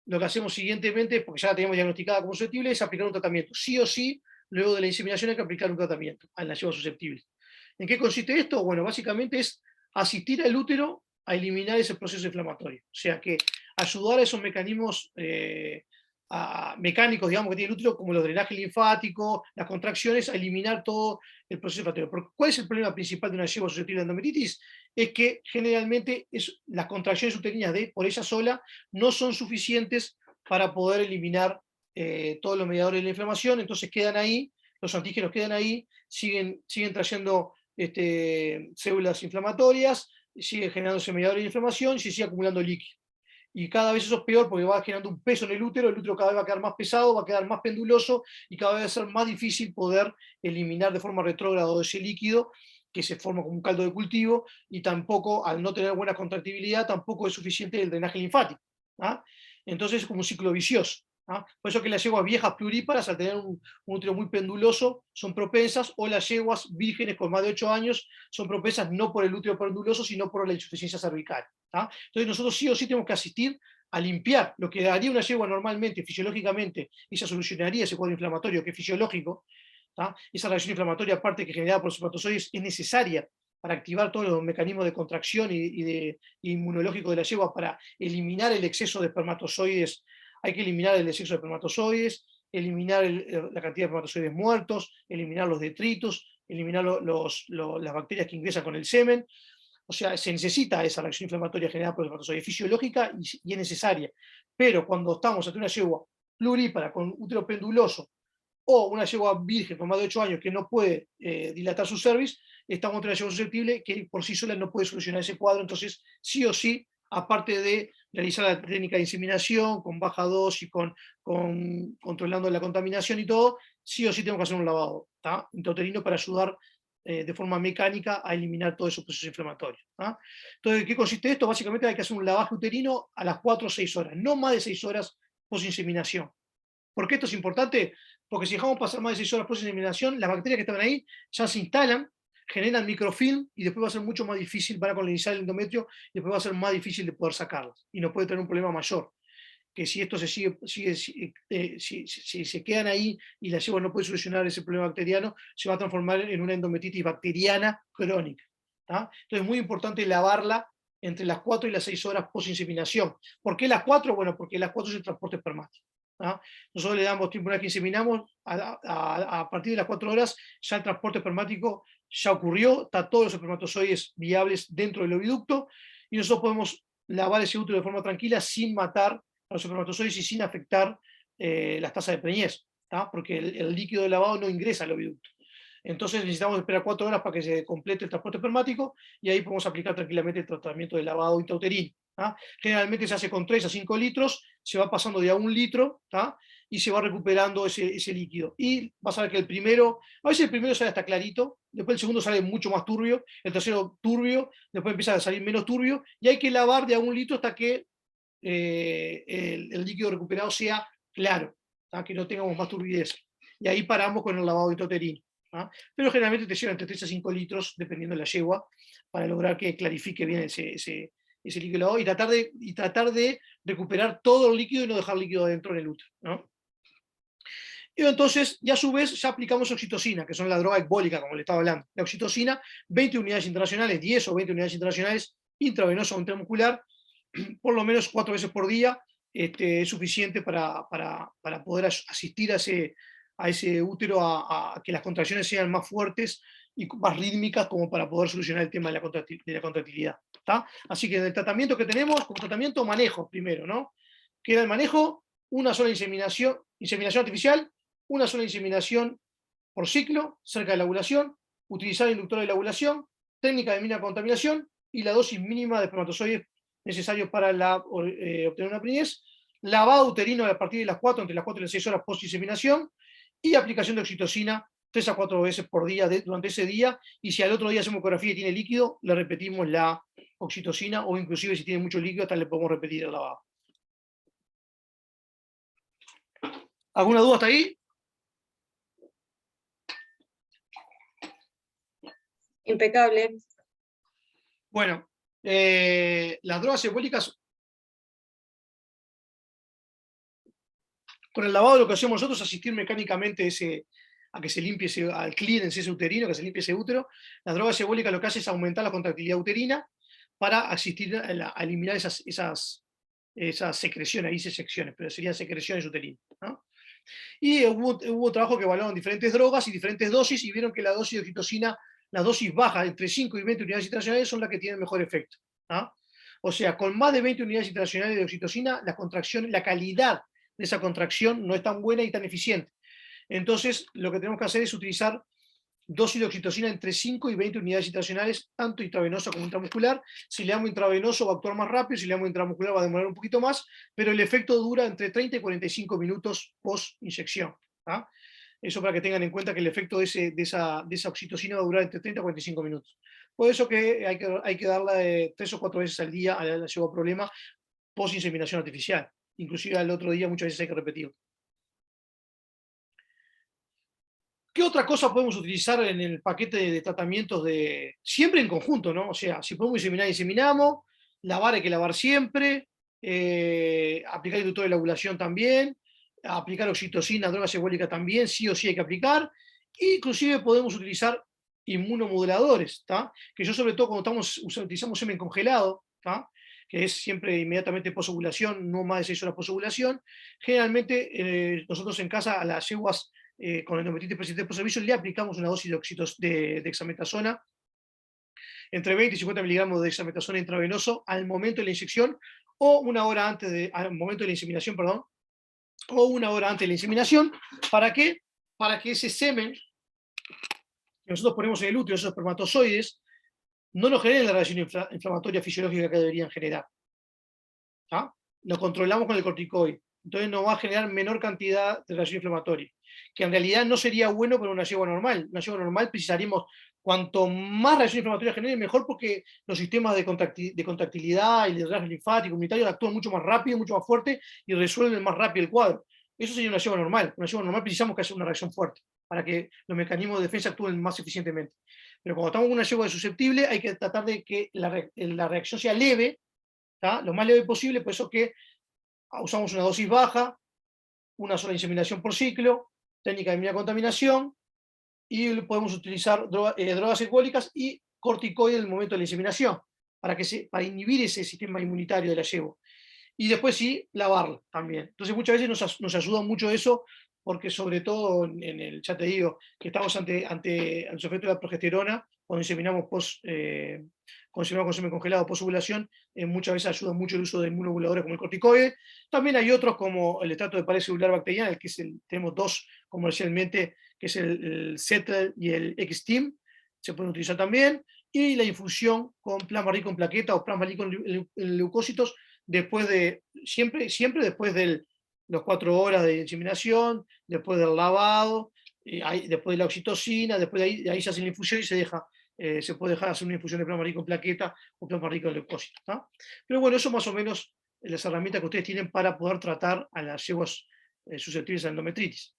lo que hacemos siguientemente, porque ya la tenemos diagnosticada como susceptible, es aplicar un tratamiento. Sí o sí, luego de la inseminación hay que aplicar un tratamiento a la yegua susceptible. ¿En qué consiste esto? Bueno, básicamente es asistir al útero a eliminar ese proceso inflamatorio. O sea, que ayudar a esos mecanismos mecánicos, digamos, que tiene el útero, como los drenajes linfáticos, las contracciones, a eliminar todo el proceso inflamatorio. Porque ¿cuál es el problema principal de una yegua susceptible de endometritis? Es que generalmente las contracciones uterinas por ella sola no son suficientes para poder eliminar todos los mediadores de la inflamación, entonces quedan ahí, los antígenos quedan ahí, siguen trayendo células inflamatorias, sigue generándose mediadores de inflamación y se sigue acumulando líquido. Y cada vez eso es peor porque va generando un peso en el útero cada vez va a quedar más pesado, va a quedar más penduloso y cada vez va a ser más difícil poder eliminar de forma retrógrada ese líquido que se forma como un caldo de cultivo, y tampoco, al no tener buena contractibilidad, tampoco es suficiente el drenaje linfático. Entonces es como un ciclo vicioso. Por eso que las yeguas viejas pluríparas, al tener un útero muy penduloso, son propensas, o las yeguas vírgenes con más de 8 años son propensas no por el útero penduloso, sino por la insuficiencia cervical. Entonces nosotros sí o sí tenemos que asistir a limpiar lo que haría una yegua normalmente, fisiológicamente, y se solucionaría ese cuadro inflamatorio que es fisiológico. Esa reacción inflamatoria, aparte que generada por los espermatozoides, es necesaria para activar todos los mecanismos de contracción y de inmunológico de la yegua para eliminar el exceso de espermatozoides. Hay que eliminar el exceso de espermatozoides, eliminar la cantidad de espermatozoides muertos, eliminar los detritos, eliminar las bacterias que ingresan con el semen. O sea, se necesita esa reacción inflamatoria generada por el espermatozoide, fisiológica y es necesaria. Pero cuando estamos ante una yegua plurípara con útero penduloso, o una yegua virgen con más de 8 años que no puede dilatar su cervix, estamos ante una yegua susceptible que por sí sola no puede solucionar ese cuadro. Entonces, sí o sí, aparte de realizar la técnica de inseminación con baja dosis, controlando la contaminación y todo, sí o sí tenemos que hacer un lavado intrauterino para ayudar de forma mecánica a eliminar todos esos procesos inflamatorios. Entonces, ¿qué consiste esto? Básicamente hay que hacer un lavaje uterino a las 4 o 6 horas, no más de 6 horas post-inseminación. ¿Por qué esto es importante? Porque si dejamos pasar más de 6 horas post-inseminación, las bacterias que estaban ahí ya se instalan, generan microfilm y después va a ser mucho más difícil, van a colonizar el endometrio y después va a ser más difícil de poder sacarlas. Y nos puede tener un problema mayor, que si esto si se quedan ahí y la yegua no puede solucionar ese problema bacteriano, se va a transformar en una endometritis bacteriana crónica. Entonces es muy importante lavarla entre las 4 y las 6 horas post-inseminación. ¿Por qué las 4? Bueno, porque las 4 es el transporte espermático. Nosotros le damos tiempo, una vez que inseminamos, a partir de las 4 horas ya el transporte espermático ya ocurrió, está todos los espermatozoides viables dentro del oviducto, y nosotros podemos lavar ese útero de forma tranquila sin matar a los espermatozoides y sin afectar las tasas de preñez, porque el líquido de lavado no ingresa al oviducto. Entonces necesitamos esperar 4 horas para que se complete el transporte espermático y ahí podemos aplicar tranquilamente el tratamiento de lavado intrauterino. Generalmente se hace con 3 a 5 litros, se va pasando de a 1 litro y se va recuperando ese líquido. Y vas a ver que el primero, a veces el primero sale hasta clarito, después el segundo sale mucho más turbio, el tercero turbio, después empieza a salir menos turbio y hay que lavar de a 1 litro hasta que el líquido recuperado sea claro, que no tengamos más turbidez. Y ahí paramos con el lavado intrauterino. Pero generalmente te lleva entre 3 a 5 litros, dependiendo de la yegua, para lograr que clarifique bien ese líquido y tratar de recuperar todo el líquido y no dejar líquido adentro en el útero, ¿no? Y entonces, ya a su vez, ya aplicamos oxitocina, que son la droga ecbólica, como le estaba hablando. La oxitocina, 20 unidades internacionales, 10 o 20 unidades internacionales, intravenosa o intramuscular, por lo menos 4 veces por día, es suficiente para poder asistir a ese útero a que las contracciones sean más fuertes y más rítmicas, como para poder solucionar el tema de la contractilidad. Así que en el tratamiento que tenemos, como tratamiento, manejo primero, ¿no? Queda el manejo, una sola inseminación artificial, una sola inseminación por ciclo, cerca de la ovulación, utilizar el inductor de la ovulación, técnica de mínima contaminación y la dosis mínima de espermatozoides necesarios para obtener una preñez, lavado uterino a partir de las 4, entre las 4 y las 6 horas post-inseminación, y aplicación de oxitocina 3 a 4 veces por día durante ese día, y si al otro día hacemos ecografía y tiene líquido, le repetimos la oxitocina, o inclusive si tiene mucho líquido, hasta le podemos repetir el lavado. ¿Alguna duda hasta ahí? Impecable. Bueno, las drogas embólicas, con el lavado lo que hacemos nosotros es asistir mecánicamente a que se limpie al clearance ese uterino, que se limpie ese útero. Las drogas embólicas lo que hace es aumentar la contractilidad uterina para asistir a eliminar esas secreciones, ahí dice secciones, pero serían secreciones uterinas, ¿no? Y hubo trabajo que evaluaron diferentes drogas y diferentes dosis y vieron que la dosis de oxitocina, la dosis baja, entre 5 y 20 unidades internacionales, son las que tienen mejor efecto. O sea, con más de 20 unidades internacionales de oxitocina, la calidad de esa contracción no es tan buena y tan eficiente. Entonces, lo que tenemos que hacer es utilizar dosis de oxitocina entre 5 y 20 unidades internacionales, tanto intravenosa como intramuscular. Si le damos intravenoso va a actuar más rápido, si le damos intramuscular va a demorar un poquito más, pero el efecto dura entre 30 y 45 minutos post-inyección. Eso para que tengan en cuenta que el efecto de esa oxitocina va a durar entre 30 y 45 minutos. Por eso que hay que darla 3 o 4 veces al día a la yegua problema post-inseminación artificial. Inclusive al otro día muchas veces hay que repetirlo. ¿Qué otra cosa podemos utilizar en el paquete de tratamientos siempre en conjunto, ¿no? O sea, si podemos inseminar, inseminamos, lavar hay que lavar siempre, aplicar inductor de la ovulación también, aplicar oxitocina, droga embólica también, sí o sí hay que aplicar, e inclusive podemos utilizar inmunomoduladores, que yo sobre todo cuando utilizamos semen congelado, que es siempre inmediatamente posovulación, no más de 6 horas posovulación, generalmente nosotros en casa a las yeguas con endometritis persistente por servicio le aplicamos una dosis de dexametasona, entre 20 y 50 miligramos de dexametasona intravenoso al momento de la inyección, o una hora antes al momento de la inseminación, perdón, o una hora antes de la inseminación. ¿Para qué? Para que ese semen que nosotros ponemos en el útero, esos espermatozoides, no nos generen la reacción inflamatoria fisiológica que deberían generar. Lo controlamos con el corticoide. Entonces nos va a generar menor cantidad de reacción inflamatoria, que en realidad no sería bueno para una yegua normal. Una yegua normal precisaríamos, cuanto más reacción inflamatoria genere, mejor, porque los sistemas de contractilidad y de drenaje linfático comunitario actúan mucho más rápido, mucho más fuerte y resuelven más rápido el cuadro. Eso sería una yegua normal. Una yegua normal precisamos que haya una reacción fuerte para que los mecanismos de defensa actúen más eficientemente. Pero cuando estamos con una yegua susceptible, hay que tratar de que la reacción sea leve, lo más leve posible, por eso que usamos una dosis baja, una sola inseminación por ciclo, técnica de mínima contaminación, y podemos utilizar drogas ecbólicas y corticoides en el momento de la inseminación, para inhibir ese sistema inmunitario de la yegua. Y después sí, lavarla también. Entonces muchas veces nos ayuda mucho eso, porque sobre todo ya te digo, que estamos ante el efecto de la progesterona, cuando inseminamos con semen congelado post-ovulación, muchas veces ayuda mucho el uso de inmunomoduladores como el corticoide. También hay otros como el estrato de pared celular bacteriana, tenemos 2 comercialmente que es el Settle y el X-Team, se pueden utilizar también, y la infusión con plasma rico en plaqueta o plasma rico en leucocitos, después de, siempre después de las 4 horas de inseminación, después del lavado, después de la oxitocina, después de ahí se hace la infusión y se puede dejar hacer una infusión de plasma rico en plaqueta o plasma rico en leucocitos. Pero bueno, eso más o menos las herramientas que ustedes tienen para poder tratar a las yeguas susceptibles a endometritis.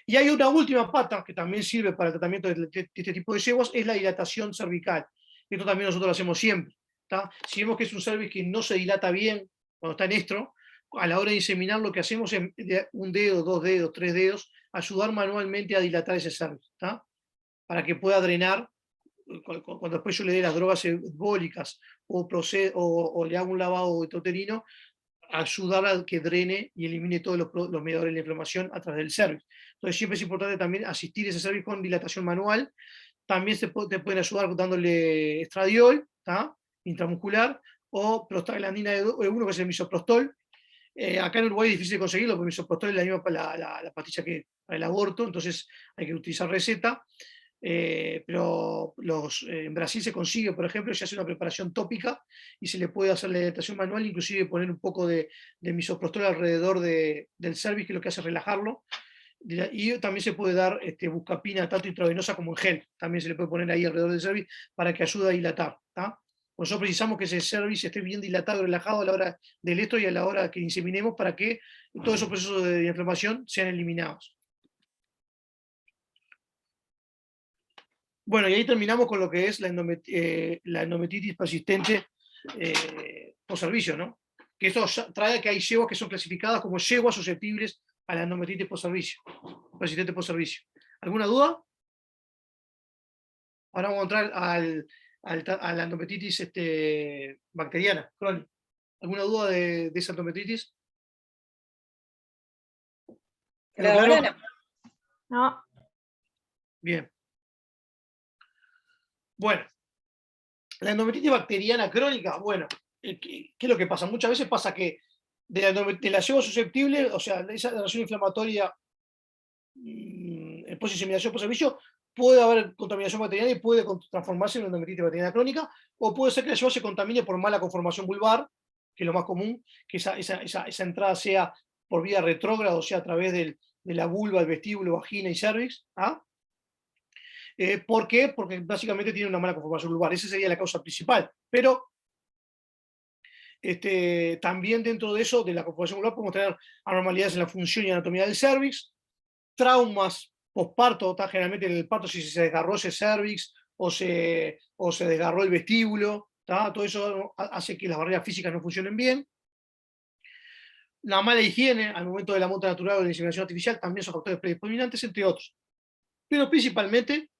Y hay una última pata que también sirve para el tratamiento de este tipo de yeguas, es la dilatación cervical. Esto también nosotros lo hacemos siempre. Si vemos que es un cervix que no se dilata bien cuando está en estro, a la hora de inseminar lo que hacemos es un dedo, 2 dedos, 3 dedos, ayudar manualmente a dilatar ese cervix, para que pueda drenar. Cuando después yo le dé las drogas embólicas o le hago un lavado intrauterino, ayudar a que drene y elimine todos los mediadores de la inflamación a través del cervix. Entonces siempre es importante también asistir a ese cervix con dilatación manual. También te pueden ayudar dándole estradiol intramuscular o prostaglandina E1, que es el misoprostol. Acá en Uruguay es difícil de conseguirlo, porque el misoprostol es la misma la pastilla que para el aborto, entonces hay que utilizar receta. Pero en Brasil se consigue, por ejemplo, se hace una preparación tópica y se le puede hacer la dilatación manual, inclusive poner un poco de misoprostol alrededor del cervix, que es lo que hace relajarlo. Y también se puede dar buscapina tanto intravenosa como en gel, también se le puede poner ahí alrededor del cervix para que ayude a dilatar. Nosotros precisamos que ese cervix esté bien dilatado, relajado a la hora del estro y a la hora que inseminemos, para que todos esos procesos de inflamación sean eliminados. Bueno, y ahí terminamos con lo que es la endometritis persistente por servicio, ¿no? Que esto trae que hay yeguas que son clasificadas como yeguas susceptibles a la endometritis por servicio, persistente por servicio. ¿Alguna duda? Ahora vamos a entrar a la endometritis bacteriana, crónica. ¿Alguna duda de esa endometritis? Pero ahora no. No. Bien. Bueno, la endometritis bacteriana crónica, bueno, ¿qué es lo que pasa? Muchas veces pasa que de la yegua susceptible, o sea, esa relación inflamatoria en post-inseminación por servicio, puede haber contaminación bacteriana y puede transformarse en una endometritis bacteriana crónica, o puede ser que la yegua se contamine por mala conformación vulvar, que es lo más común, que esa entrada sea por vía retrógrada, o sea, a través de la vulva, el vestíbulo, vagina y cervix. ¿Por qué? Porque básicamente tiene una mala conformación vulvar. Esa sería la causa principal. Pero también dentro de eso, de la conformación vulvar, podemos tener anormalidades en la función y anatomía del cervix, traumas posparto, generalmente en el parto, si se desgarró ese cervix o se desgarró el vestíbulo, todo eso hace que las barreras físicas no funcionen bien. La mala higiene al momento de la monta natural o de la inseminación artificial también son factores predisponentes, entre otros. Pero principalmente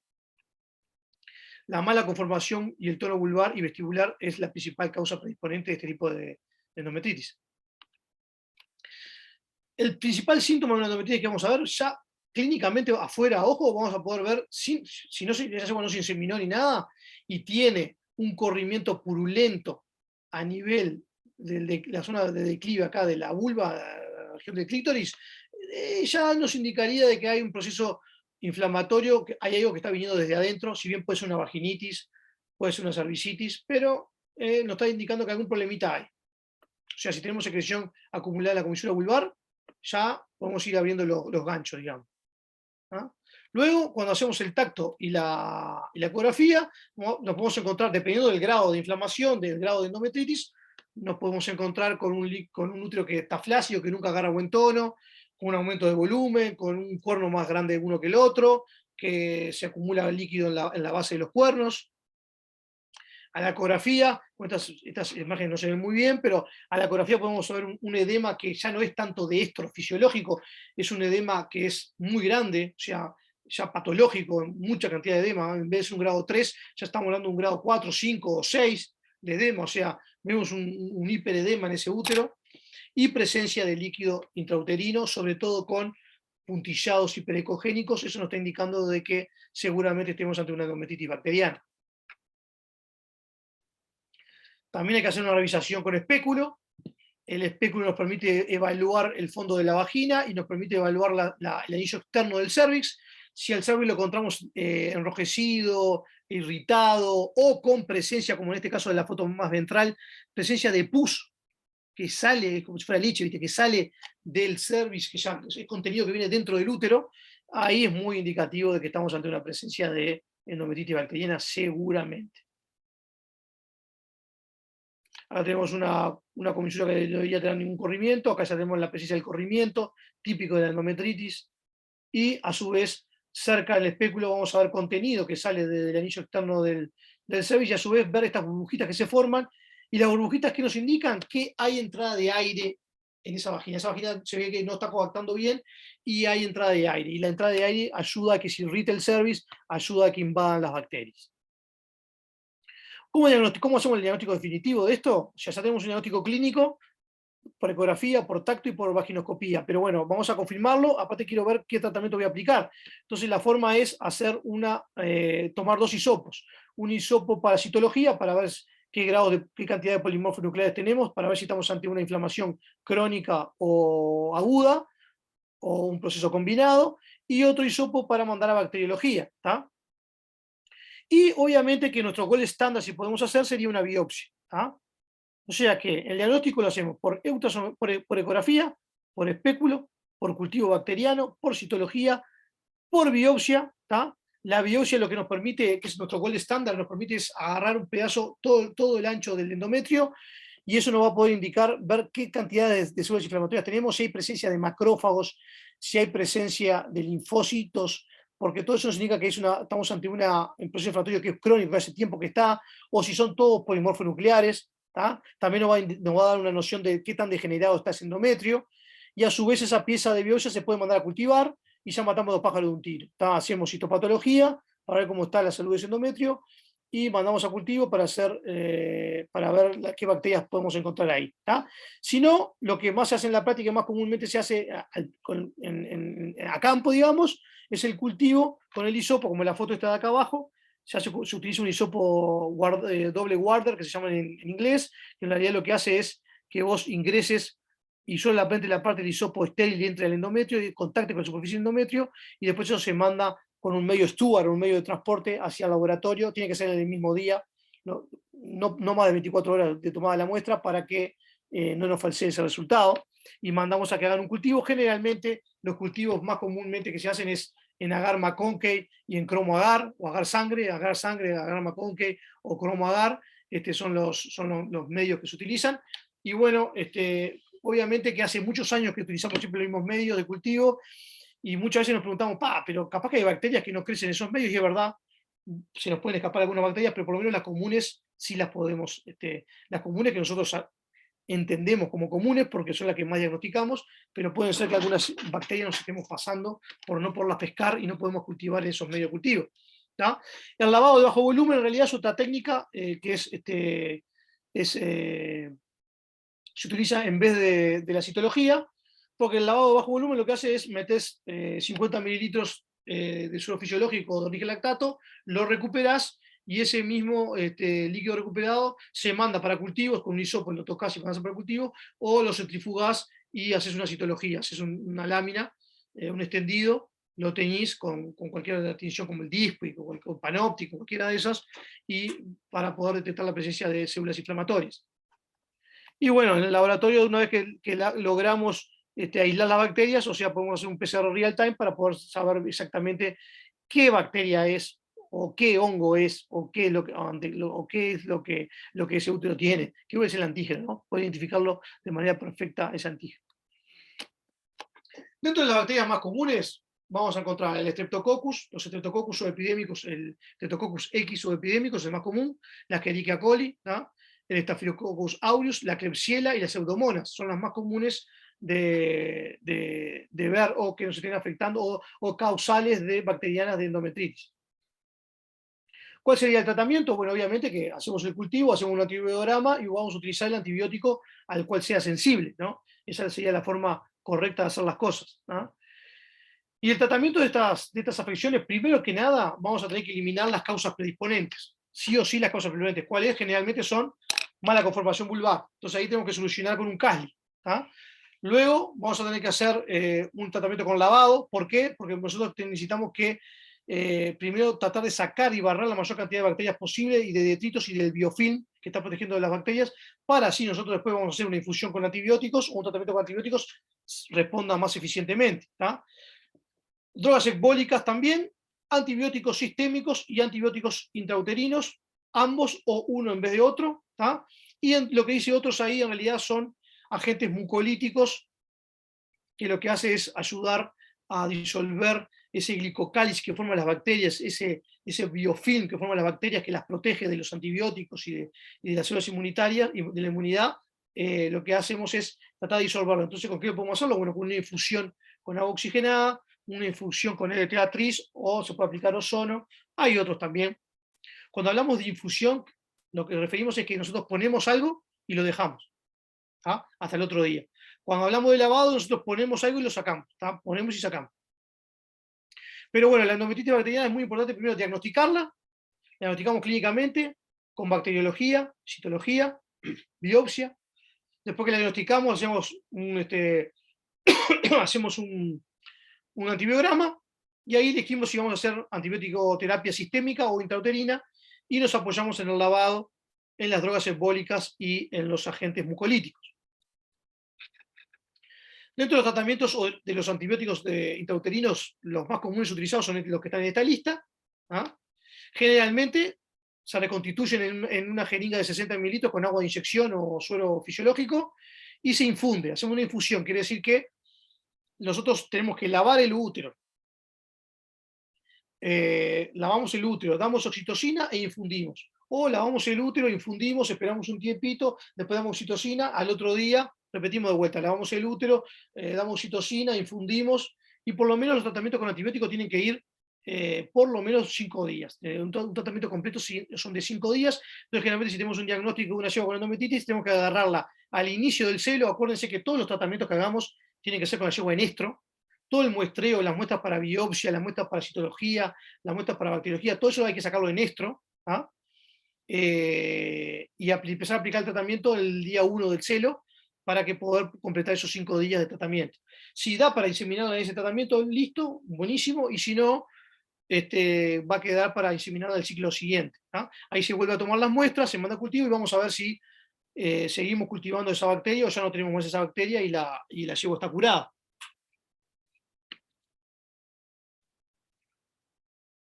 la mala conformación y el tono vulvar y vestibular es la principal causa predisponente de este tipo de endometritis. El principal síntoma de una endometritis que vamos a ver ya clínicamente afuera a ojo, vamos a poder ver, si no se inseminó ni nada, y tiene un corrimiento purulento a nivel de la zona de declive acá de la vulva, la región del clítoris, ya nos indicaría de que hay un proceso inflamatorio, que hay algo que está viniendo desde adentro, si bien puede ser una vaginitis, puede ser una cervicitis, pero nos está indicando que algún problemita hay. O sea, si tenemos secreción acumulada en la comisura vulvar, ya podemos ir abriendo los ganchos, digamos. Luego, cuando hacemos el tacto y la ecografía, nos podemos encontrar, dependiendo del grado de inflamación, del grado de endometritis, nos podemos encontrar con un útero que está flácido, que nunca agarra buen tono, con un aumento de volumen, con un cuerno más grande uno que el otro, que se acumula líquido en la base de los cuernos. A la ecografía, estas imágenes no se ven muy bien, pero a la ecografía podemos ver un edema que ya no es tanto de estro fisiológico, es un edema que es muy grande, o sea, ya patológico, mucha cantidad de edema. En vez de un grado 3, ya estamos hablando de un grado 4, 5 o 6 de edema, o sea, vemos un hiperedema en ese útero, y presencia de líquido intrauterino, sobre todo con puntillados hiperecogénicos. Eso nos está indicando de que seguramente estemos ante una endometritis bacteriana. También hay que hacer una revisación con espéculo, el espéculo nos permite evaluar el fondo de la vagina y nos permite evaluar el anillo externo del cervix. Si al cervix lo encontramos enrojecido, irritado o con presencia, como en este caso de la foto más ventral, presencia de pus que sale, como si fuera leche, ¿viste? Que sale del cervix, que ya es contenido que viene dentro del útero, ahí es muy indicativo de que estamos ante una presencia de endometritis bacteriana seguramente. Acá tenemos una comisura que no debería tener ningún corrimiento, acá ya tenemos la presencia del corrimiento, típico de la endometritis, y a su vez, cerca del espéculo vamos a ver contenido que sale del anillo externo del cervix, y a su vez ver estas burbujitas que se forman, y las burbujitas que nos indican que hay entrada de aire en esa vagina. Esa vagina se ve que no está coactando bien y hay entrada de aire, y la entrada de aire ayuda a que se irrite el cervix, ayuda a que invadan las bacterias. ¿Cómo hacemos el diagnóstico definitivo de esto? Ya tenemos un diagnóstico clínico por ecografía, por tacto y por vaginoscopía, pero bueno, vamos a confirmarlo. Aparte quiero ver qué tratamiento voy a aplicar. Entonces la forma es hacer tomar 2 hisopos. Un hisopo para citología, para ver qué cantidad de polimorfos nucleares tenemos, para ver si estamos ante una inflamación crónica o aguda, o un proceso combinado, y otro hisopo para mandar a bacteriología, ¿tá? Y obviamente que nuestro gol estándar, si podemos hacer, sería una biopsia, ¿tá? O sea que el diagnóstico lo hacemos por ecografía, por espéculo, por cultivo bacteriano, por citología, por biopsia, ¿tá? La biopsia lo que nos permite, que es nuestro gol estándar, nos permite es agarrar un pedazo, todo el ancho del endometrio, y eso nos va a poder indicar, ver qué cantidad de células inflamatorias tenemos, si hay presencia de macrófagos, si hay presencia de linfocitos, porque todo eso nos indica que estamos ante un proceso inflamatorio que es crónico, que hace tiempo que está, o si son todos polimorfos nucleares, ¿tá? También nos va a dar una noción de qué tan degenerado está ese endometrio, y a su vez esa pieza de biopsia se puede mandar a cultivar, y ya matamos 2 pájaros de un tiro, ¿tá? Hacemos citopatología para ver cómo está la salud de ese endometrio, y mandamos a cultivo para ver qué bacterias podemos encontrar ahí, ¿tá? Si no, lo que más se hace en la práctica, más comúnmente se hace a campo, digamos, es el cultivo con el hisopo, como la foto está de acá abajo. Se utiliza un hisopo doble guarder, que se llama en inglés, que en realidad lo que hace es que vos ingreses y solamente la parte del hisopo estéril entre el endometrio y contacte con la superficie del endometrio, y después eso se manda con un medio Stuart, un medio de transporte hacia el laboratorio. Tiene que ser en el mismo día, no más de 24 horas de tomada de la muestra, para que no nos falsee ese resultado, y mandamos a que hagan un cultivo. Generalmente los cultivos más comúnmente que se hacen es en agar McConkey y en cromo agar, o agar sangre, agar McConkey o cromo agar. Son los medios que se utilizan. Y bueno, obviamente que hace muchos años que utilizamos siempre los mismos medios de cultivo, y muchas veces nos preguntamos, pero capaz que hay bacterias que no crecen en esos medios, y es verdad, se nos pueden escapar algunas bacterias, pero por lo menos las comunes sí las podemos, las comunes que nosotros entendemos como comunes porque son las que más diagnosticamos, pero pueden ser que algunas bacterias nos estemos pasando no poderlas pescar y no podemos cultivar en esos medios de cultivo, ¿tá? El lavado de bajo volumen en realidad es otra técnica que se utiliza en vez de la citología, porque el lavado de bajo volumen lo que hace es metes 50 mililitros de suero fisiológico de origen lactato, lo recuperas, y ese mismo líquido recuperado se manda para cultivos con un hisopo, lo tocas y mandas para cultivo, o lo centrifugás y haces una citología, haces una lámina, un extendido, lo teñís con cualquier tinción como el Dispi o el Panoptic, cualquiera de esas, y para poder detectar la presencia de células inflamatorias. Y bueno, en el laboratorio, una vez que logramos aislar las bacterias, o sea, podemos hacer un PCR real time para poder saber exactamente qué bacteria es, o qué hongo es, o qué es lo que ese útero tiene, qué es el antígeno, ¿no? Poder identificarlo de manera perfecta ese antígeno. Dentro de las bacterias más comunes vamos a encontrar el Streptococcus, los Streptococcus subepidémicos, el Streptococcus X subepidémico es el más común, la Escherichia coli, ¿no? El Staphylococcus aureus, la Klebsiella y las Pseudomonas son las más comunes de ver o que nos estén afectando, o causales de bacterianas de endometritis. ¿Cuál sería el tratamiento? Bueno, obviamente que hacemos el cultivo, hacemos un antibiograma y vamos a utilizar el antibiótico al cual sea sensible, ¿no? Esa sería la forma correcta de hacer las cosas, ¿no? Y el tratamiento de estas afecciones, primero que nada, vamos a tener que eliminar las causas predisponentes. Sí o sí las causas predisponentes. ¿Cuáles? Generalmente son mala conformación vulvar. Entonces ahí tenemos que solucionar con un Casli. Luego vamos a tener que hacer un tratamiento con lavado. ¿Por qué? Porque nosotros necesitamos que primero tratar de sacar y barrer la mayor cantidad de bacterias posible y de detritos y del biofilm que está protegiendo de las bacterias, para así nosotros después vamos a hacer una infusión con antibióticos o un tratamiento con antibióticos responda más eficientemente. Drogas ecbólicas también, antibióticos sistémicos y antibióticos intrauterinos, ambos o uno en vez de otro. Y lo que dice otros ahí en realidad son agentes mucolíticos, que lo que hace es ayudar a disolver ese glicocálice que forman las bacterias, ese biofilm que forman las bacterias que las protege de los antibióticos y de las células inmunitarias y de la inmunidad. Lo que hacemos es tratar de disolverlo. Entonces, ¿con qué podemos hacerlo? Bueno, con una infusión con agua oxigenada, una infusión con LTA tris, o se puede aplicar ozono. Hay otros también. Cuando hablamos de infusión, lo que referimos es que nosotros ponemos algo y lo dejamos hasta el otro día. Cuando hablamos de lavado, nosotros ponemos algo y lo sacamos. Ponemos y sacamos. Pero bueno, la endometritis bacteriana es muy importante primero diagnosticarla. La diagnosticamos clínicamente, con bacteriología, citología, biopsia. Después que la diagnosticamos, hacemos un antibiograma, y ahí elegimos si vamos a hacer antibiótico-terapia sistémica o intrauterina, y nos apoyamos en el lavado, en las drogas embólicas y en los agentes mucolíticos. Dentro de los tratamientos de los antibióticos intrauterinos, los más comunes utilizados son los que están en esta lista. Generalmente se reconstituyen en una jeringa de 60 mililitros con agua de inyección o suero fisiológico, y se infunde, hacemos una infusión. Quiere decir que nosotros tenemos que lavar el útero. Lavamos el útero, damos oxitocina e infundimos. O lavamos el útero, infundimos, esperamos un tiempito, después damos oxitocina, al otro día repetimos de vuelta, lavamos el útero, damos oxitocina, infundimos, y por lo menos los tratamientos con antibióticos tienen que ir por lo menos 5 días. Un tratamiento completo son de 5 días. Entonces, generalmente, si tenemos un diagnóstico de una yegua con endometritis, tenemos que agarrarla al inicio del celo. Acuérdense que todos los tratamientos que hagamos tienen que ser con la yegua en estro. Todo el muestreo, las muestras para biopsia, las muestras para citología, las muestras para bacteriología, todo eso hay que sacarlo en estro. Y empezar a aplicar el tratamiento el día 1 del celo, para que poder completar esos 5 días de tratamiento. Si da para inseminarla en ese tratamiento, listo, buenísimo, y si no, va a quedar para inseminarla el ciclo siguiente. Ahí se vuelve a tomar las muestras, se manda a cultivo, y vamos a ver si seguimos cultivando esa bacteria o ya no tenemos más esa bacteria y la yegua está curada.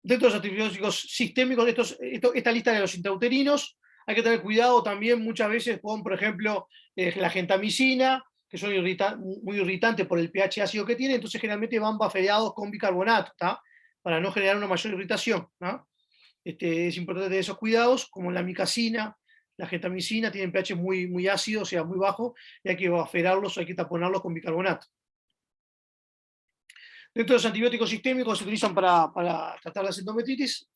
Dentro de los antibióticos sistémicos, esta lista de los intrauterinos, hay que tener cuidado también muchas veces con, por ejemplo, la gentamicina, que son muy irritantes por el pH ácido que tiene. Entonces generalmente van bafeados con bicarbonato, para no generar una mayor irritación. Es importante tener esos cuidados, como la micacina, la gentamicina, tienen pH muy, muy ácido, o sea, muy bajo, y hay que baferarlos, hay que taponarlos con bicarbonato. Dentro de los antibióticos sistémicos se utilizan para tratar la endometritis.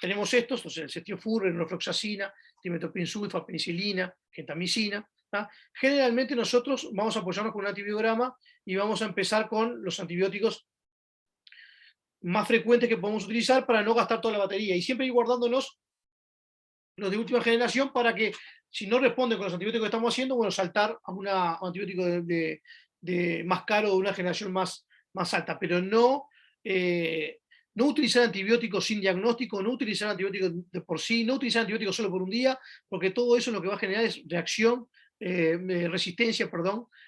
Tenemos estos, entonces, el ceftiofur, el norfloxacina, trimetoprim-sulfa, penicilina, gentamicina. Generalmente nosotros vamos a apoyarnos con un antibiograma y vamos a empezar con los antibióticos más frecuentes que podemos utilizar para no gastar toda la batería, y siempre ir guardándonos los de última generación para que, si no responden con los antibióticos que estamos haciendo, bueno, saltar a un antibiótico de más caro, de una generación más alta, pero no utilizar antibióticos sin diagnóstico, no utilizar antibióticos de por sí, no utilizar antibióticos solo por un día, porque todo eso lo que va a generar es resistencia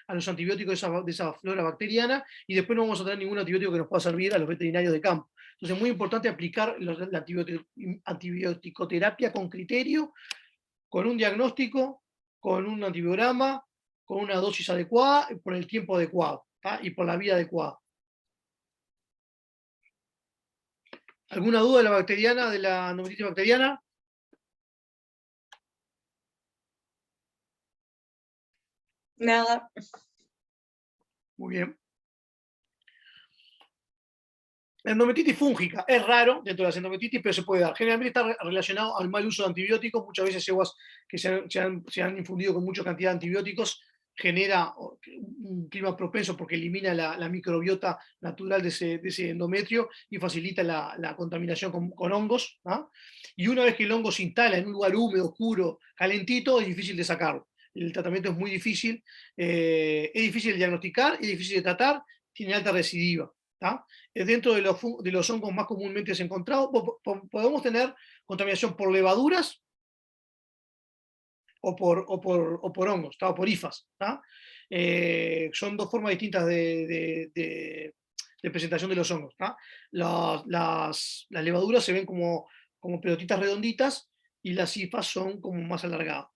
a los antibióticos de esa flora bacteriana, y después no vamos a tener ningún antibiótico que nos pueda servir a los veterinarios de campo. Entonces es muy importante aplicar la antibiótico-terapia con criterio, con un diagnóstico, con un antibiograma, con una dosis adecuada, por el tiempo adecuado y por la vía adecuada. ¿Alguna duda de la endometritis bacteriana? Nada. Muy bien. La endometritis fúngica es raro dentro de las endometritis, pero se puede dar. Generalmente está relacionado al mal uso de antibióticos. Muchas veces yeguas que se han infundido con mucha cantidad de antibióticos genera un clima propenso porque elimina la microbiota natural de ese endometrio y facilita la contaminación con hongos. ¿Ah? Y una vez que el hongo se instala en un lugar húmedo, oscuro, calentito, es difícil de sacarlo. El tratamiento es muy difícil, es difícil de diagnosticar, es difícil de tratar, tiene alta recidiva. Dentro de los hongos más comúnmente encontrados, podemos tener contaminación por levaduras o por hongos, o por hifas. Son dos formas distintas de presentación de los hongos. Las levaduras se ven como pelotitas redonditas y las hifas son como más alargadas.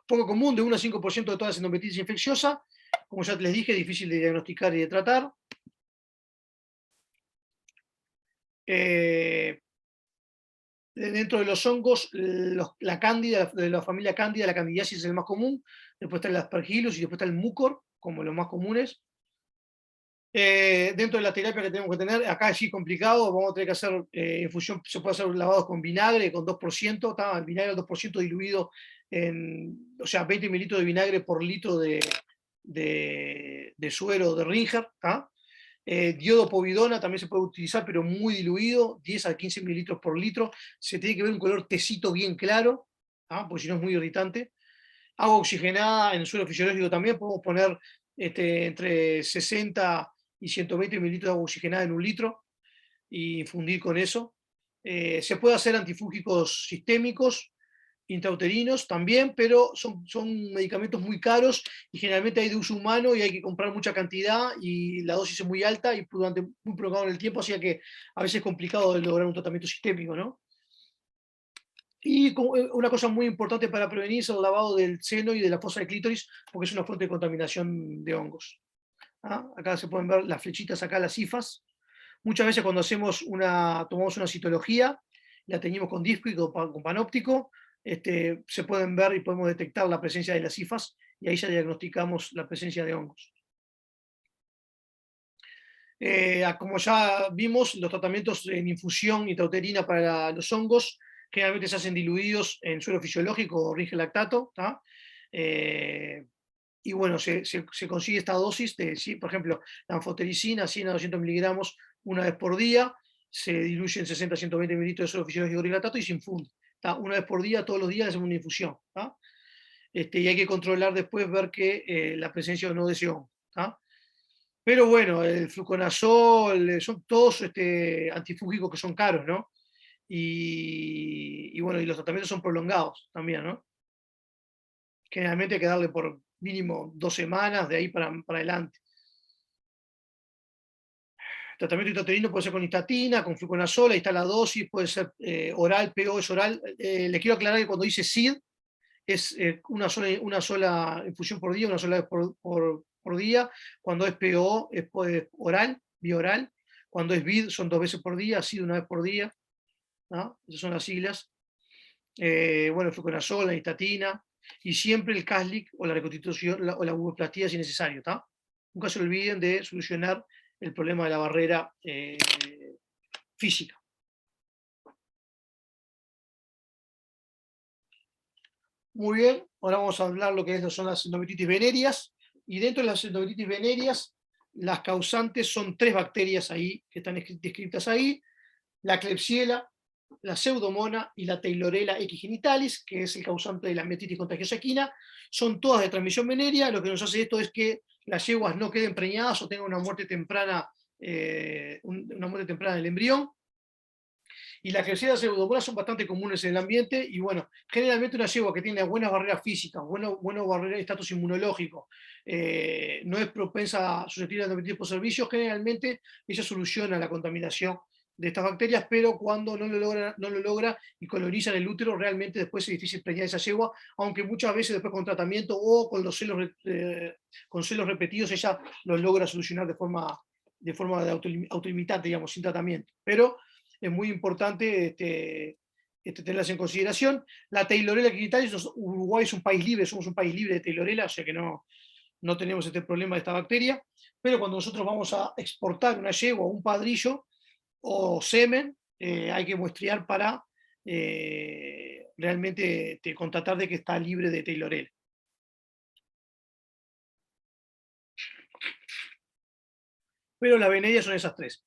Poco común, de 1 a 5% de todas las endometritis infecciosa. Como ya les dije, difícil de diagnosticar y de tratar. Dentro de los hongos, la cándida, de la familia cándida, la candidiasis es el más común, después está el aspergillus y después está el mucor, como los más comunes. Dentro de la terapia que tenemos que tener, acá es sí complicado, vamos a tener que hacer infusión, se puede hacer lavados con vinagre, con 2%, el vinagre al 2% diluido en, o sea, 20 mililitros de vinagre por litro de suero de Ringer. Diodopovidona también se puede utilizar, pero muy diluido, 10 a 15 mililitros por litro. Se tiene que ver un color tecito bien claro, porque si no es muy irritante. Agua oxigenada en el suelo fisiológico también, podemos poner entre 60 y 120 mililitros de agua oxigenada en un litro y infundir con eso. Se puede hacer antifúngicos sistémicos, intrauterinos también, pero son medicamentos muy caros y generalmente hay de uso humano y hay que comprar mucha cantidad y la dosis es muy alta y durante muy prolongado en el tiempo, así que a veces es complicado de lograr un tratamiento sistémico, ¿no? Y una cosa muy importante para prevenir es el lavado del seno y de la fosa de clítoris, porque es una fuente de contaminación de hongos. Acá se pueden ver las flechitas, acá las cifas. Muchas veces cuando tomamos una citología, la teñimos con disco y con panóptico, se pueden ver y podemos detectar la presencia de las cifas y ahí ya diagnosticamos la presencia de hongos. Como ya vimos, los tratamientos en infusión intrauterina para los hongos generalmente se hacen diluidos en suero fisiológico o lactato. Y bueno, se consigue esta dosis por ejemplo, la anfotericina, 100 a 200 miligramos una vez por día, se diluye en 60 a 120 mililitros de suero fisiológico lactato y se infunde. Una vez por día, todos los días hacemos una infusión. Y hay que controlar después, ver que la presencia o no de ese hongo. Pero bueno, el fluconazol, son todos antifúngicos que son caros, ¿no? Y bueno, y los tratamientos son prolongados también, ¿no? Generalmente hay que darle por mínimo 2 semanas, de ahí para adelante. El tratamiento intrauterino puede ser con histatina, con fluconazol, ahí está la dosis, puede ser oral, PO es oral. Les quiero aclarar que cuando dice SID, es una sola infusión por día, una sola vez por día. Cuando es PO es oral, bioral. Cuando es BID son 2 veces por día, SID una vez por día. Esas son las siglas. Bueno, el fluconazol, la histatina, y siempre el Caslic o la reconstitución o la vulvoplastía si necesario. Nunca se olviden de solucionar el problema de la barrera física. Muy bien, ahora vamos a hablar lo que son las endometritis venéreas, y dentro de las endometritis venéreas, las causantes son 3 bacterias ahí, que están descritas ahí: la Klebsiella, la Pseudomonas y la Taylorella equigenitalis, que es el causante de la metitis contagiosa equina. Son todas de transmisión venérea. Lo que nos hace esto es que las yeguas no queden preñadas o tengan una muerte temprana del embrión. Y las Klebsiella y Pseudomonas son bastante comunes en el ambiente, y bueno, generalmente una yegua que tiene buenas barreras físicas, buenos barreras de estatus inmunológico, no es propensa a susceptible a endometritis por servicio, generalmente ella soluciona la contaminación de estas bacterias, pero cuando no lo logra y colonizan el útero, realmente después es difícil preñar esa yegua, aunque muchas veces después con tratamiento o con celos repetidos ella lo logra solucionar de forma autolimitante, digamos, sin tratamiento. Pero es muy importante tenerlas en consideración. La Taylorella equigenitalis, Uruguay es un país libre, somos un país libre de Taylorella, o sea que no tenemos este problema de esta bacteria, pero cuando nosotros vamos a exportar una yegua o un padrillo o semen, hay que muestrear para realmente constatar de que está libre de Taylorella. pero las venerias son esas 3.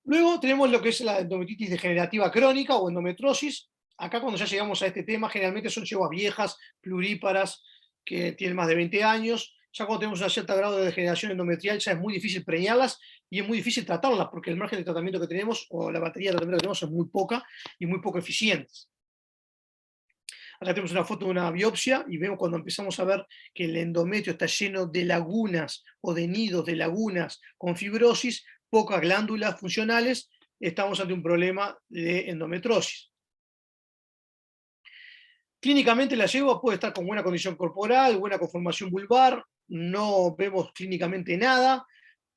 Luego tenemos lo que es la endometritis degenerativa crónica o endometrosis. Acá cuando ya llegamos a este tema, generalmente son yeguas viejas, pluríparas, que tienen más de 20 años. Ya cuando tenemos un cierto grado de degeneración endometrial, ya es muy difícil preñarlas y es muy difícil tratarlas, porque el margen de tratamiento que tenemos, o la batería de tratamiento que tenemos, es muy poca y muy poco eficiente. Acá tenemos una foto de una biopsia y vemos cuando empezamos a ver que el endometrio está lleno de lagunas o de nidos de lagunas con fibrosis, pocas glándulas funcionales, estamos ante un problema de endometrosis. Clínicamente la yegua puede estar con buena condición corporal, buena conformación vulvar, no vemos clínicamente nada.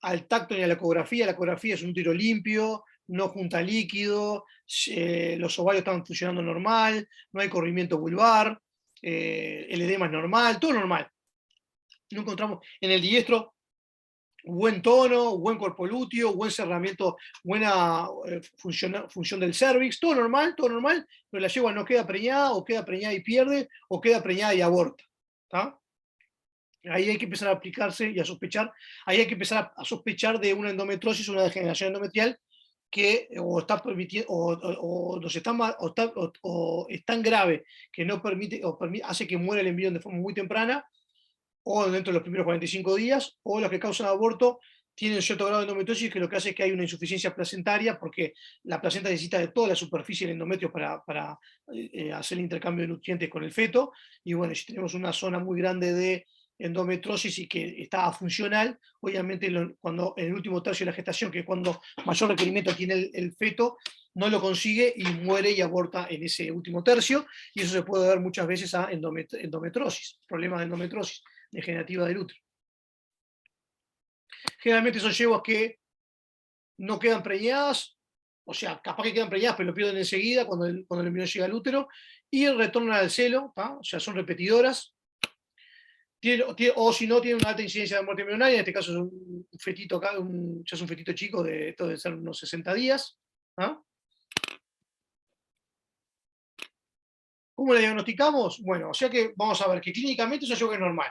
Al tacto ni a la ecografía es un útero limpio, no junta líquido, los ovarios están funcionando normal, no hay corrimiento vulvar, el edema es normal, todo normal. No encontramos en el diestro buen tono, buen cuerpo lúteo, buen cerramiento, buena función del cervix, todo normal, pero la yegua no queda preñada, o queda preñada y pierde, o queda preñada y aborta. ¿Tá? Ahí hay que empezar a aplicarse y a sospechar, ahí hay que empezar a sospechar de una endometrosis, una degeneración endometrial que o está permitiendo, o es tan grave que no permite, hace que muera el embrión de forma muy temprana, o dentro de los primeros 45 días, o los que causan aborto tienen cierto grado de endometriosis, que lo que hace es que hay una insuficiencia placentaria, porque la placenta necesita de toda la superficie del endometrio para hacer el intercambio de nutrientes con el feto, y bueno, si tenemos una zona muy grande de endometrosis y que está afuncional, obviamente cuando en el último tercio de la gestación, que es cuando mayor requerimiento tiene el feto, no lo consigue y muere y aborta en ese último tercio, y eso se puede ver muchas veces a endometrosis, problemas de endometrosis degenerativa del útero. Generalmente son yeguas que no quedan preñadas, o sea, capaz que quedan preñadas, pero lo pierden enseguida cuando el embrión llega al útero, y retornan al celo, ¿tá? O sea, son repetidoras, o si no, tienen una alta incidencia de muerte embrionaria, en este caso es un fetito acá, ya es un fetito chico, esto debe ser unos 60 días. ¿Ah? ¿Cómo la diagnosticamos? Bueno, o sea que vamos a ver que clínicamente es una yegua normal,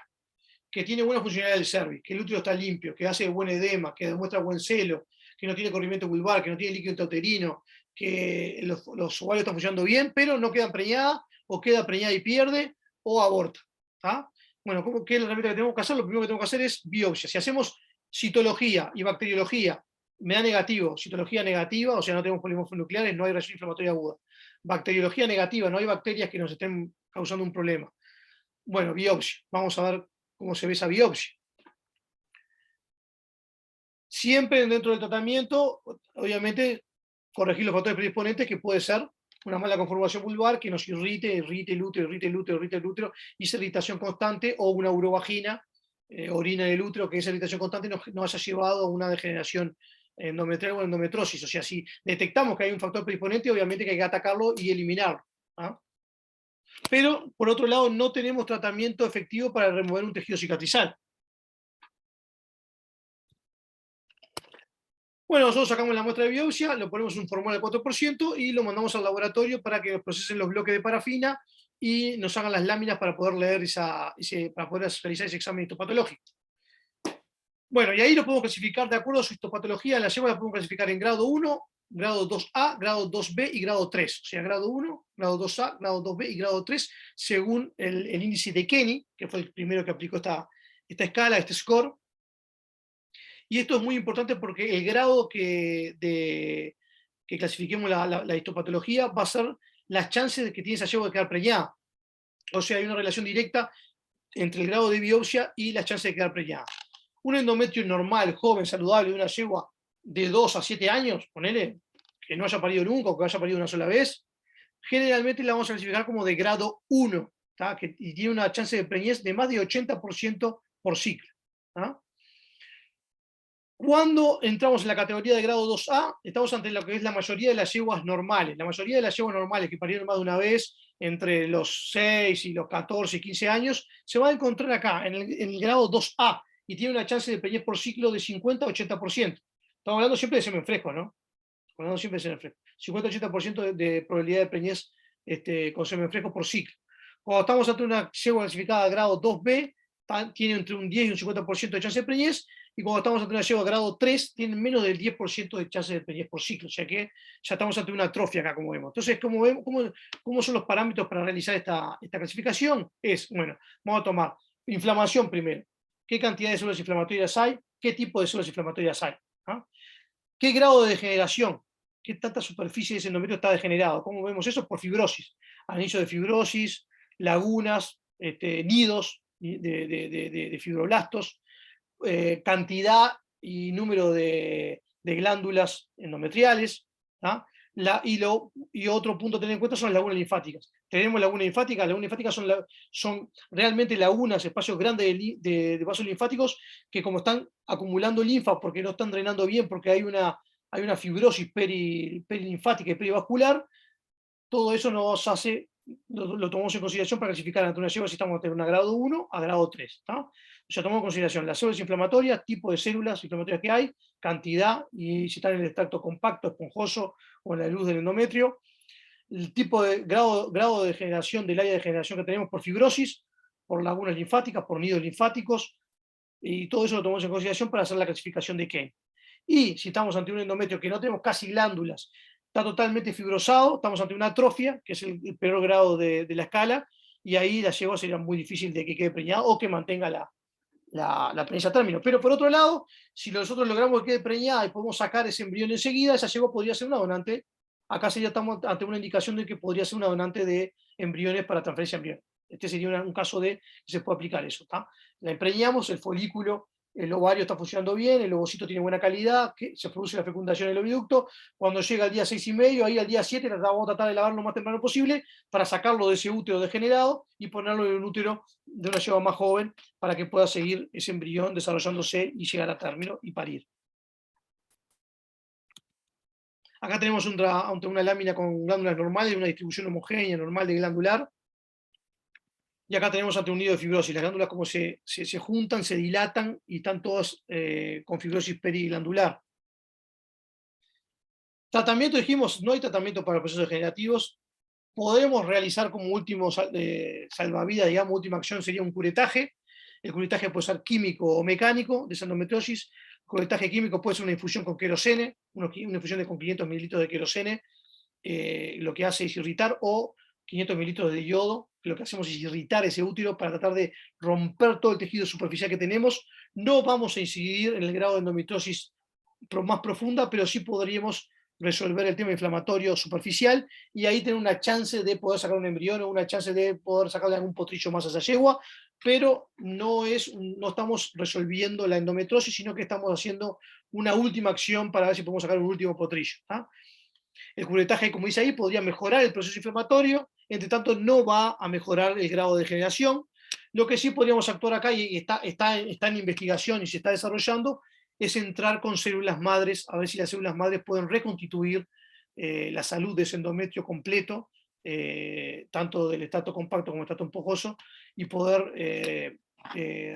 que tiene buena funcionalidad del cervix, que el útero está limpio, que hace buen edema, que demuestra buen celo, que no tiene corrimiento vulvar, que no tiene líquido intrauterino, que los ovarios están funcionando bien, pero no quedan preñadas, o queda preñada y pierde, o aborta. ¿Ah? Bueno, ¿qué es la herramienta que tenemos que hacer? Lo primero que tenemos que hacer es biopsia. Si hacemos citología y bacteriología, me da negativo, citología negativa, o sea, no tenemos polimorfos nucleares, no hay reacción inflamatoria aguda. Bacteriología negativa, no hay bacterias que nos estén causando un problema. Bueno, biopsia. Vamos a ver cómo se ve esa biopsia. Siempre dentro del tratamiento, obviamente, corregir los factores predisponentes, que puede ser una mala conformación vulvar que nos irrite el útero, y esa irritación constante, o una urovagina, orina en el útero, que esa irritación constante nos haya llevado a una degeneración endometrial o endometrosis. O sea, si detectamos que hay un factor predisponente, obviamente que hay que atacarlo y eliminarlo. ¿Ah? Pero, por otro lado, no tenemos tratamiento efectivo para remover un tejido cicatrizal. Bueno, nosotros sacamos la muestra de biopsia, lo ponemos en un formulario de 4% y lo mandamos al laboratorio para que nos procesen los bloques de parafina y nos hagan las láminas para poder leer para poder realizar ese examen histopatológico. Bueno, y ahí lo podemos clasificar de acuerdo a su histopatología. La yegua la podemos clasificar en grado 1, grado 2A, grado 2B y grado 3. O sea, grado 1, grado 2A, grado 2B y grado 3, según el índice de Kenny, que fue el primero que aplicó esta escala, este score. Y esto es muy importante porque el grado que clasifiquemos la histopatología va a ser las chances de que tiene esa yegua de quedar preñada. O sea, hay una relación directa entre el grado de biopsia y las chances de quedar preñada. Un endometrio normal, joven, saludable, de una yegua de 2 a 7 años, ponele, que no haya parido nunca o que haya parido una sola vez, generalmente la vamos a clasificar como de grado 1, y tiene una chance de preñez de más de 80% por ciclo. ¿tá? Cuando entramos en la categoría de grado 2A, estamos ante lo que es la mayoría de las yeguas normales. La mayoría de las yeguas normales que parieron más de una vez, entre los 6 y los 14 y 15 años, se va a encontrar acá, en el grado 2A, y tiene una chance de preñez por ciclo de 50 a 80%. Estamos hablando siempre de semen fresco, ¿no? Estamos hablando siempre de semen fresco. 50-80% de probabilidad de preñez con semen fresco por ciclo. Cuando estamos ante una yegua clasificada de grado 2B, tiene entre un 10 y un 50% de chance de preñez, y cuando estamos ante una yegua grado 3, tienen menos del 10% de chance de preñez por ciclo, o sea que ya estamos ante una atrofia acá, como vemos. Entonces, ¿cómo son los parámetros para realizar esta clasificación? Bueno, vamos a tomar inflamación primero. ¿Qué cantidad de células inflamatorias hay? ¿Qué tipo de células inflamatorias hay? ¿Ah? ¿Qué grado de degeneración? ¿Qué tanta superficie de ese endometrio está degenerado? ¿Cómo vemos eso? Por fibrosis. Anillo de fibrosis, lagunas, nidos de fibroblastos, cantidad y número de glándulas endometriales. ¿Ah? Y otro punto a tener en cuenta son las lagunas linfáticas. Tenemos lagunas linfáticas son realmente lagunas, espacios grandes de vasos linfáticos que, como están acumulando linfa porque no están drenando bien, porque hay una fibrosis perilinfática y perivascular, todo eso lo tomamos en consideración para clasificar ante una yegua si estamos de una grado 1 a grado 3. ¿tá? O sea, tomamos en consideración las células inflamatorias, tipo de células inflamatorias que hay, cantidad, y si están en el extracto compacto, esponjoso o en la luz del endometrio, el tipo de grado de degeneración del área de degeneración que tenemos por fibrosis, por lagunas linfáticas, por nidos linfáticos, y todo eso lo tomamos en consideración para hacer la clasificación de Kane. Y si estamos ante un endometrio que no tenemos casi glándulas, está totalmente fibrosado, estamos ante una atrofia, que es el peor grado de la escala, y ahí la yegua sería muy difícil de que quede preñada o que mantenga la preñez a término. Pero por otro lado, si nosotros logramos que quede preñada y podemos sacar ese embrión enseguida, esa yegua podría ser una donante. Acá estamos ante una indicación de que podría ser una donante de embriones para transferencia de embriones. Este sería un caso de que se puede aplicar eso. ¿tá? La empreñamos, el folículo, el ovario está funcionando bien, el ovocito tiene buena calidad, que se produce la fecundación en el oviducto. Cuando llega al día 6,5, ahí al día 7 vamos a tratar de lavarlo lo más temprano posible para sacarlo de ese útero degenerado y ponerlo en un útero de una yegua más joven para que pueda seguir ese embrión desarrollándose y llegar a término y parir. Acá tenemos una lámina con glándulas normales, una distribución homogénea, normal de glandular. Y acá tenemos ante un nido de fibrosis. Las glándulas como se juntan, se dilatan y están todas con fibrosis periglandular. Tratamiento, dijimos, no hay tratamiento para procesos degenerativos. Podemos realizar como último salvavidas, digamos, última acción sería un curetaje. El curetaje puede ser químico o mecánico de esa endometriosis. El curetaje químico puede ser una infusión con querosene, una infusión con 500 mililitros de querosene. Lo que hace es irritar, o 500 mililitros de yodo, que lo que hacemos es irritar ese útero para tratar de romper todo el tejido superficial que tenemos. No vamos a incidir en el grado de endometriosis más profunda, pero sí podríamos resolver el tema inflamatorio superficial y ahí tener una chance de poder sacar un embrión o una chance de poder sacarle algún potrillo más a esa yegua, pero no estamos resolviendo la endometriosis, sino que estamos haciendo una última acción para ver si podemos sacar un último potrillo. El curetaje, como dice ahí, podría mejorar el proceso inflamatorio, entre tanto no va a mejorar el grado de degeneración. Lo que sí podríamos actuar acá, y está en investigación y se está desarrollando, es entrar con células madres, a ver si las células madres pueden reconstituir la salud de ese endometrio completo, tanto del estrato compacto como del estrato esponjoso, y poder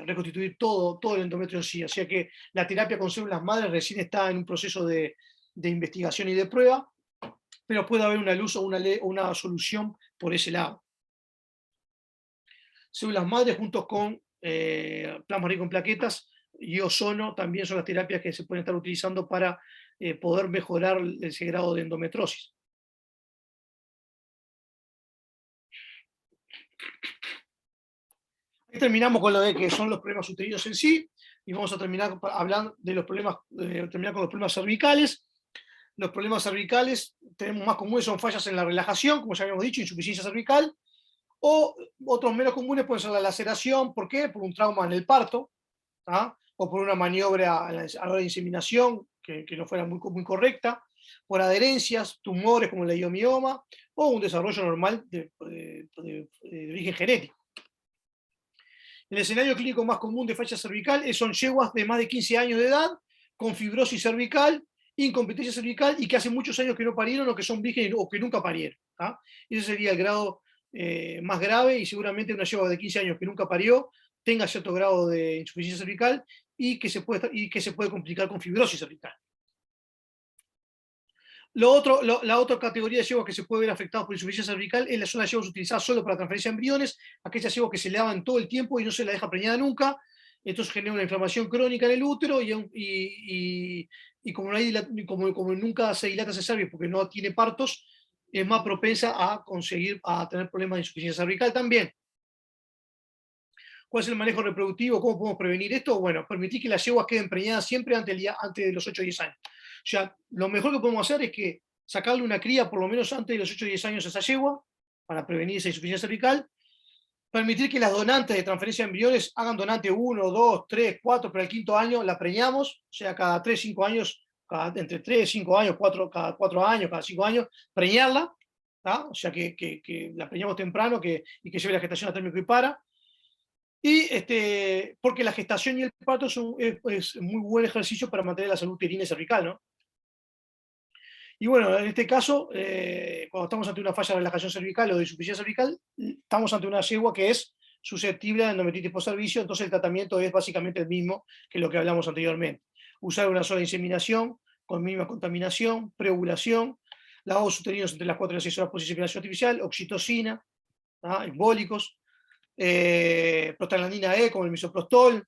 reconstituir todo el endometrio en sí. O sea que la terapia con células madres recién está en un proceso de investigación y de prueba, pero puede haber una luz o una solución por ese lado. Células madres juntos con plasma rico en plaquetas y ozono también son las terapias que se pueden estar utilizando para poder mejorar ese grado de endometriosis. Ahí terminamos con lo de que son los problemas uterinos en sí, y vamos a terminar hablando de los problemas, terminar con los problemas cervicales. Los problemas cervicales tenemos más comunes son fallas en la relajación, como ya habíamos dicho, insuficiencia cervical, o otros menos comunes pueden ser la laceración. ¿Por qué? Por un trauma en el parto, o por una maniobra a la hora de inseminación que no fuera muy correcta, por adherencias, tumores como el leiomioma, o un desarrollo normal de origen genético. El escenario clínico más común de falla cervical son yeguas de más de 15 años de edad, con fibrosis cervical, incompetencia cervical y que hace muchos años que no parieron o que son vírgenes o que nunca parieron. Ese sería el grado más grave, y seguramente una yegua de 15 años que nunca parió tenga cierto grado de insuficiencia cervical y que se puede complicar con fibrosis cervical. La otra categoría de yeguas que se puede ver afectadas por insuficiencia cervical es la zona de yeguas utilizadas solo para transferencia de embriones, aquellas yeguas que se lavan todo el tiempo y no se la deja preñada nunca. Entonces genera una inflamación crónica en el útero y como, no hay, como nunca se dilata ese cervix porque no tiene partos, es más propensa a tener problemas de insuficiencia cervical también. ¿Cuál es el manejo reproductivo? ¿Cómo podemos prevenir esto? Bueno, permitir que las yeguas queden preñadas siempre antes de los 8 o 10 años. O sea, lo mejor que podemos hacer es que sacarle una cría por lo menos antes de los 8 o 10 años a esa yegua para prevenir esa insuficiencia cervical. Permitir que las donantes de transferencia de embriones hagan donante 1, 2, 3, 4, pero al quinto año la preñamos, o sea, cada 3, 5 años, entre 3, 5 años, cada 4 años, cada 5 años, preñarla, ¿tá? O sea, que la preñamos temprano y que lleve la gestación a término equipara. Y porque la gestación y el parto es muy buen ejercicio para mantener la salud uterina y cervical, ¿no? Y bueno, en este caso, cuando estamos ante una falla de relajación cervical o de insuficiencia cervical, estamos ante una yegua que es susceptible de endometritis por servicio, entonces el tratamiento es básicamente el mismo que lo que hablamos anteriormente. Usar una sola inseminación con mínima contaminación, preovulación, lavados uterinos entre las 4 y las 6 horas por inseminación artificial, oxitocina, embólicos, prostaglandina E como el misoprostol,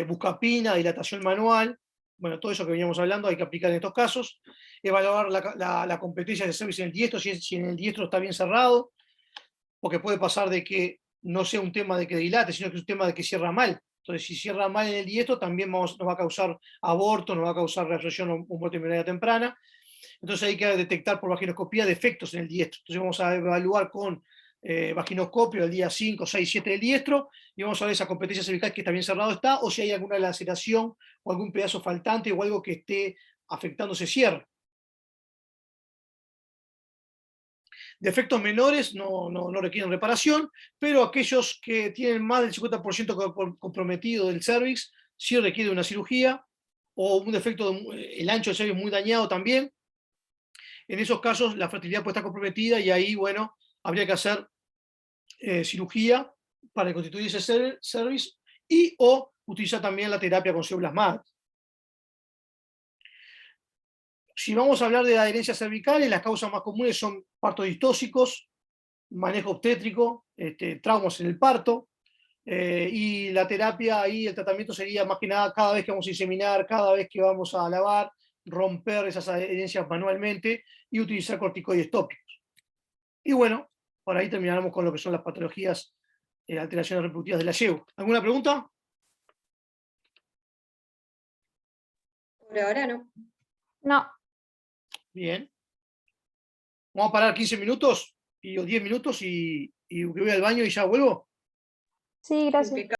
buscapina, dilatación manual, bueno, todo eso que veníamos hablando hay que aplicar en estos casos, evaluar la competencia de cervix en el diestro, si en el diestro está bien cerrado, porque puede pasar de que no sea un tema de que dilate, sino que es un tema de que cierra mal. Entonces, si cierra mal en el diestro, también nos va a causar aborto, nos va a causar reabsorción o muerte embrionaria temprana. Entonces hay que detectar por vaginoscopía defectos en el diestro. Entonces vamos a evaluar con vaginoscopio el día 5, 6, 7 del diestro y vamos a ver esa competencia cervical que está bien cerrado está o si hay alguna laceración o algún pedazo faltante o algo que esté afectando ese cierre. Defectos menores no requieren reparación, pero aquellos que tienen más del 50% comprometido del cervix sí requiere una cirugía o un defecto, el ancho del cervix muy dañado también. En esos casos la fertilidad puede estar comprometida y ahí, bueno, habría que hacer cirugía para constituir ese cervix y o utilizar también la terapia con células madre. Si vamos a hablar de adherencias cervicales, las causas más comunes son partos distóxicos, manejo obstétrico, traumas en el parto, y la terapia y el tratamiento sería más que nada cada vez que vamos a inseminar, cada vez que vamos a lavar, romper esas adherencias manualmente y utilizar corticoides tópicos. Y bueno, por ahí terminaremos con lo que son las patologías, alteraciones reproductivas de la yegua. ¿Alguna pregunta? Por ahora no. No, Bien. Vamos a parar 15 minutos o 10 minutos y voy al baño y ya vuelvo. sí, gracias. Impecable.